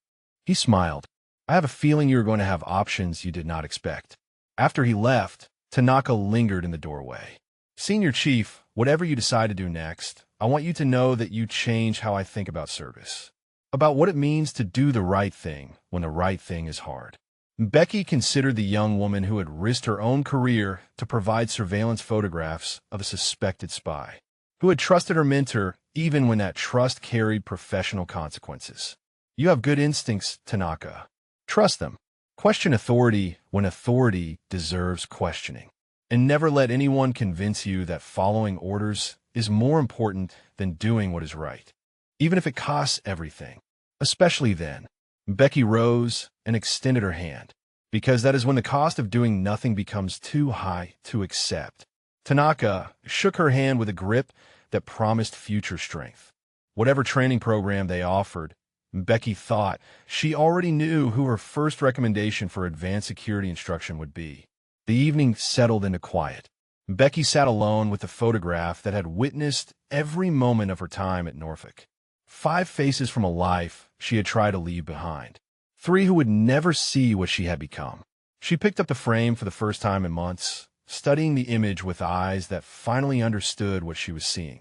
Speaker 1: He smiled. I have a feeling you are going to have options you did not expect. After he left, Tanaka lingered in the doorway. Senior Chief, whatever you decide to do next, I want you to know that you change how I think about service. About what it means to do the right thing when the right thing is hard. Becky considered the young woman who had risked her own career to provide surveillance photographs of a suspected spy, who had trusted her mentor even when that trust carried professional consequences. You have good instincts, Tanaka. Trust them. Question authority when authority deserves questioning. And never let anyone convince you that following orders is more important than doing what is right, even if it costs everything. Especially then. Becky rose and extended her hand, because that is when the cost of doing nothing becomes too high to accept. Tanaka shook her hand with a grip that promised future strength. Whatever training program they offered, Becky thought she already knew who her first recommendation for advanced security instruction would be. The evening settled into quiet. Becky sat alone with the photograph that had witnessed every moment of her time at Norfolk. 5 faces from a life she had tried to leave behind. 3 who would never see what she had become. She picked up the frame for the first time in months, studying the image with eyes that finally understood what she was seeing.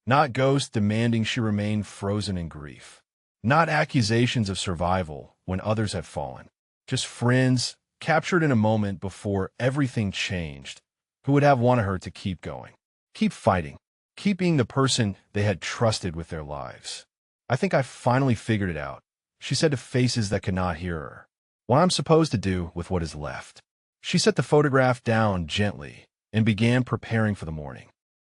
Speaker 1: Not ghosts demanding she remain frozen in grief. Not accusations of survival when others had fallen. Just friends captured in a moment before everything changed, who would have wanted her to keep going, keep fighting, keep being the person they had trusted with their lives. I think I finally figured it out, she said to faces that could not hear her. What I'm supposed to do with what is left. She set the photograph down gently and began preparing for the morning.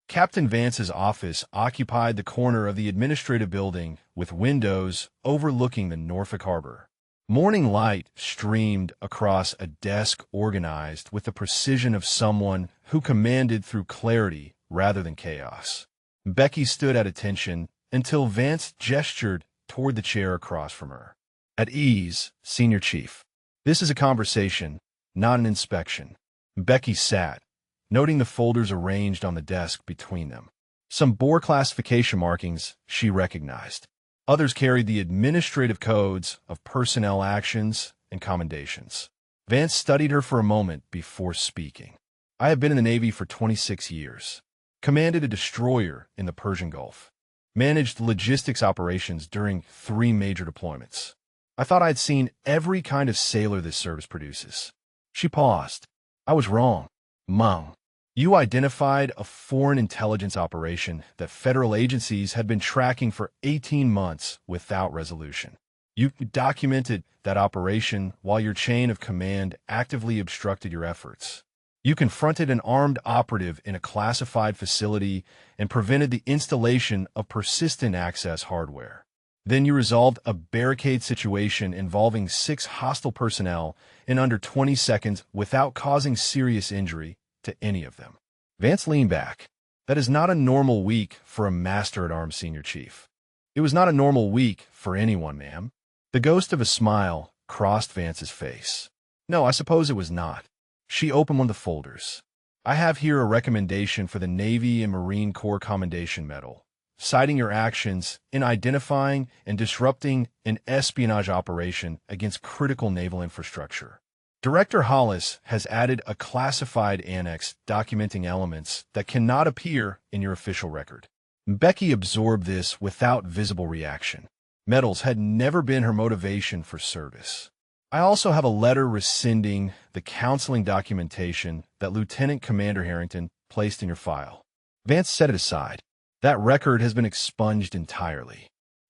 Speaker 1: Captain Vance's office occupied the corner of the administrative building with windows overlooking the Norfolk Harbor. Morning light streamed across a desk organized with the precision of someone who commanded through clarity rather than chaos. Becky stood at attention until Vance gestured toward the chair across from her. At ease, Senior Chief. This is a conversation, not an inspection. Becky sat, noting the folders arranged on the desk between them. Some Boer classification markings she recognized. Others carried the administrative codes of personnel actions and commendations. Vance studied her for a moment before speaking. I have been in the Navy for 26 years. Commanded a destroyer in the Persian Gulf. Managed logistics operations during 3 major deployments. I thought I'd seen every kind of sailor this service produces. She paused. I was wrong. Mom. You identified a foreign intelligence operation that federal agencies had been tracking for 18 months without resolution. You documented that operation while your chain of command actively obstructed your efforts. You confronted an armed operative in a classified facility and prevented the installation of persistent access hardware. Then you resolved a barricade situation involving 6 hostile personnel in under 20 seconds without causing serious injury to any of them. Vance leaned back. That is not a normal week for a Master-at-Arms Senior Chief. It was not a normal week for anyone, ma'am. The ghost of a smile crossed Vance's face. No, I suppose it was not. She opened one of the folders. I have here a recommendation for the Navy and Marine Corps Commendation Medal, citing your actions in identifying and disrupting an espionage operation against critical naval infrastructure. Director Hollis has added a classified annex documenting elements that cannot appear in your official record. Becky absorbed this without visible reaction. Medals had never been her motivation for service. I also have a letter rescinding the counseling documentation that Lieutenant Commander Harrington placed in your file. Vance set it aside. That record has been expunged entirely.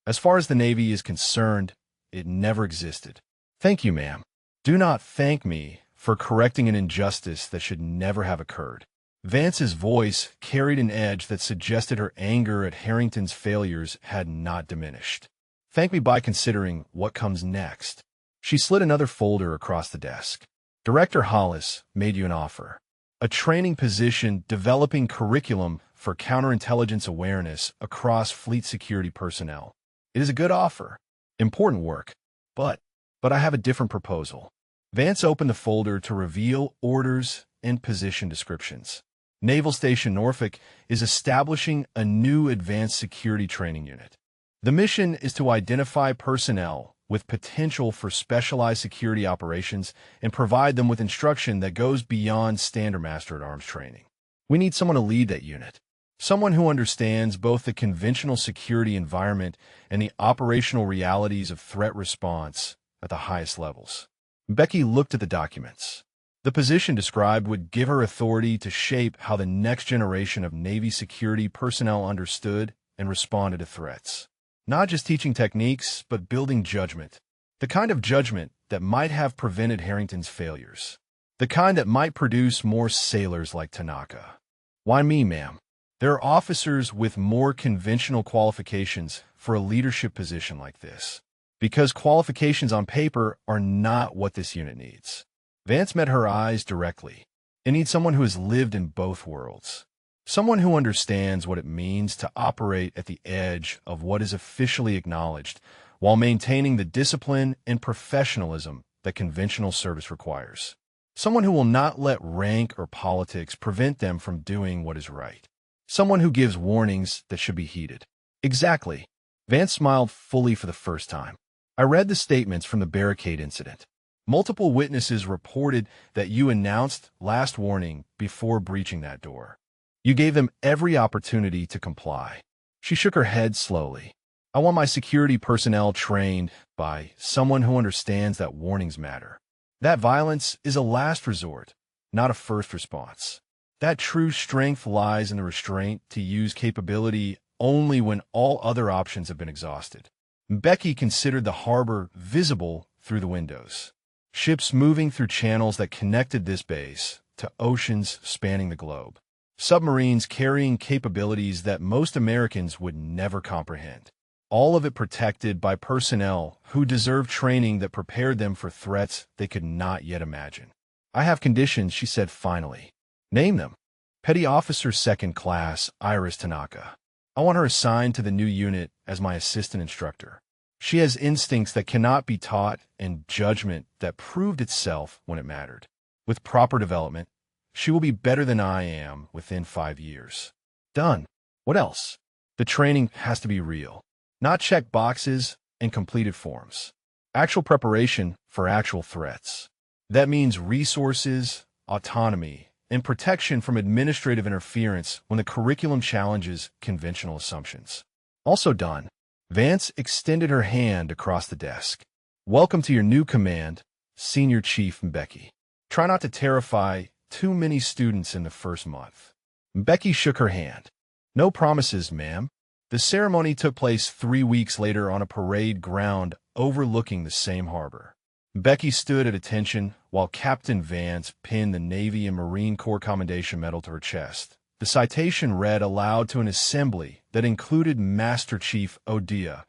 Speaker 1: As far as the Navy is concerned, it never existed. Thank you, ma'am. Do not thank me for correcting an injustice that should never have occurred. Vance's voice carried an edge that suggested her anger at Harrington's failures had not diminished. Thank me by considering what comes next. She slid another folder across the desk. Director Hollis made you an offer. A training position developing curriculum for counterintelligence awareness across fleet security personnel. It is a good offer. Important work. But I have a different proposal. Vance opened the folder to reveal orders and position descriptions. Naval Station Norfolk is establishing a new advanced security training unit. The mission is to identify personnel with potential for specialized security operations and provide them with instruction that goes beyond standard master-at-arms training. We need someone to lead that unit. Someone who understands both the conventional security environment and the operational realities of threat response at the highest levels. Becky looked at the documents. The position described would give her authority to shape how the next generation of Navy security personnel understood and responded to threats. Not just teaching techniques, but building judgment. The kind of judgment that might have prevented Harrington's failures. The kind that might produce more sailors like Tanaka. Why me, ma'am? There are officers with more conventional qualifications for a leadership position like this. Because qualifications on paper are not what this unit needs. Vance met her eyes directly. It needs someone who has lived in both worlds. Someone who understands what it means to operate at the edge of what is officially acknowledged while maintaining the discipline and professionalism that conventional service requires. Someone who will not let rank or politics prevent them from doing what is right. Someone who gives warnings that should be heeded. Exactly. Vance smiled fully for the first time. I read the statements from the barricade incident. Multiple witnesses reported that you announced last warning before breaching that door. You gave them every opportunity to comply. She shook her head slowly. I want my security personnel trained by someone who understands that warnings matter. That violence is a last resort, not a first response. That true strength lies in the restraint to use capability only when all other options have been exhausted. Becky considered the harbor visible through the windows. Ships moving through channels that connected this base to oceans spanning the globe. Submarines carrying capabilities that most Americans would never comprehend. All of it protected by personnel who deserved training that prepared them for threats they could not yet imagine. I have conditions, she said finally. Name them. Petty Officer Second Class Iris Tanaka. I want her assigned to the new unit as my assistant instructor. She has instincts that cannot be taught and judgment that proved itself when it mattered. With proper development, she will be better than I am within 5 years. Done. What else? The training has to be real. Not check boxes and completed forms. Actual preparation for actual threats. That means resources, autonomy, and protection from administrative interference when the curriculum challenges conventional assumptions. Also done. Vance extended her hand across the desk. Welcome to your new command, Senior Chief Becky. Try not to terrify too many students in the first month. Becky shook her hand. No promises, ma'am. The ceremony took place 3 weeks later on a parade ground overlooking the same harbor. Becky stood at attention while Captain Vance pinned the Navy and Marine Corps Commendation Medal to her chest. The citation read aloud to an assembly that included Master Chief Odia,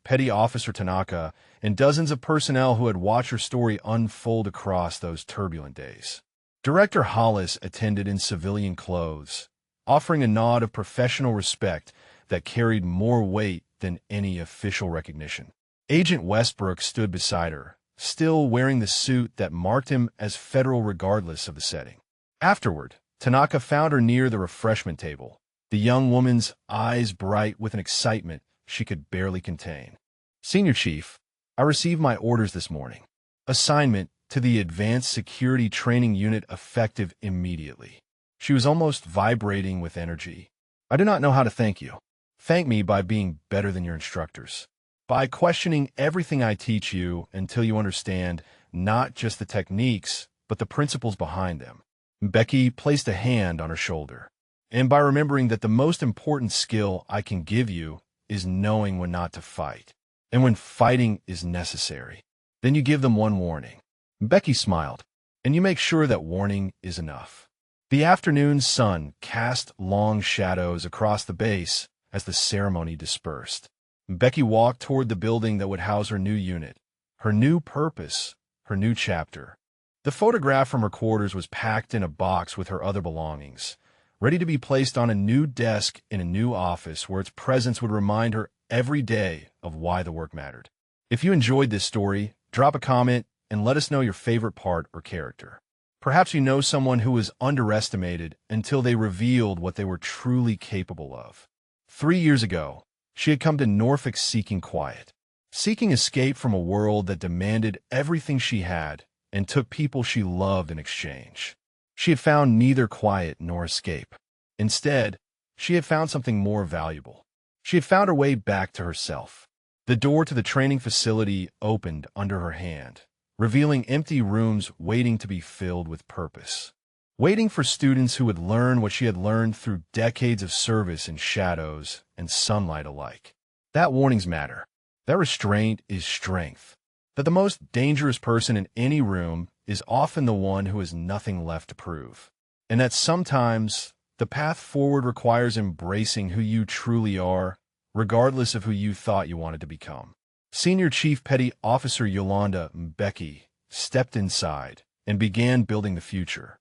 Speaker 1: Petty Officer Tanaka, and dozens of personnel who had watched her story unfold across those turbulent days. Director Hollis attended in civilian clothes, offering a nod of professional respect that carried more weight than any official recognition. Agent Westbrook stood beside her, still wearing the suit that marked him as federal regardless of the setting. Afterward, Tanaka found her near the refreshment table, the young woman's eyes bright with an excitement she could barely contain. Senior Chief, I received my orders this morning. Assignment to the Advanced Security Training Unit effective immediately. She was almost vibrating with energy. I do not know how to thank you. Thank me by being better than your instructors. By questioning everything I teach you until you understand not just the techniques, but the principles behind them. Becky placed a hand on her shoulder. And by remembering that the most important skill I can give you is knowing when not to fight, and when fighting is necessary. Then you give them one warning. Becky smiled, and you make sure that warning is enough. The afternoon sun cast long shadows across the base as the ceremony dispersed. Becky walked toward the building that would house her new unit, her new purpose, her new chapter. The photograph from her quarters was packed in a box with her other belongings, ready to be placed on a new desk in a new office where its presence would remind her every day of why the work mattered. If you enjoyed this story, drop a comment and let us know your favorite part or character. Perhaps you know someone who was underestimated until they revealed what they were truly capable of. 3 years ago, she had come to Norfolk seeking quiet, seeking escape from a world that demanded everything she had and took people she loved in exchange. She had found neither quiet nor escape. Instead, she had found something more valuable. She had found her way back to herself. The door to the training facility opened under her hand, revealing empty rooms waiting to be filled with purpose. Waiting for students who would learn what she had learned through decades of service in shadows and sunlight alike. That warnings matter. That restraint is strength. That the most dangerous person in any room is often the one who has nothing left to prove. And that sometimes the path forward requires embracing who you truly are, regardless of who you thought you wanted to become. Senior Chief Petty Officer Yolanda Mbeki stepped inside and began building the future.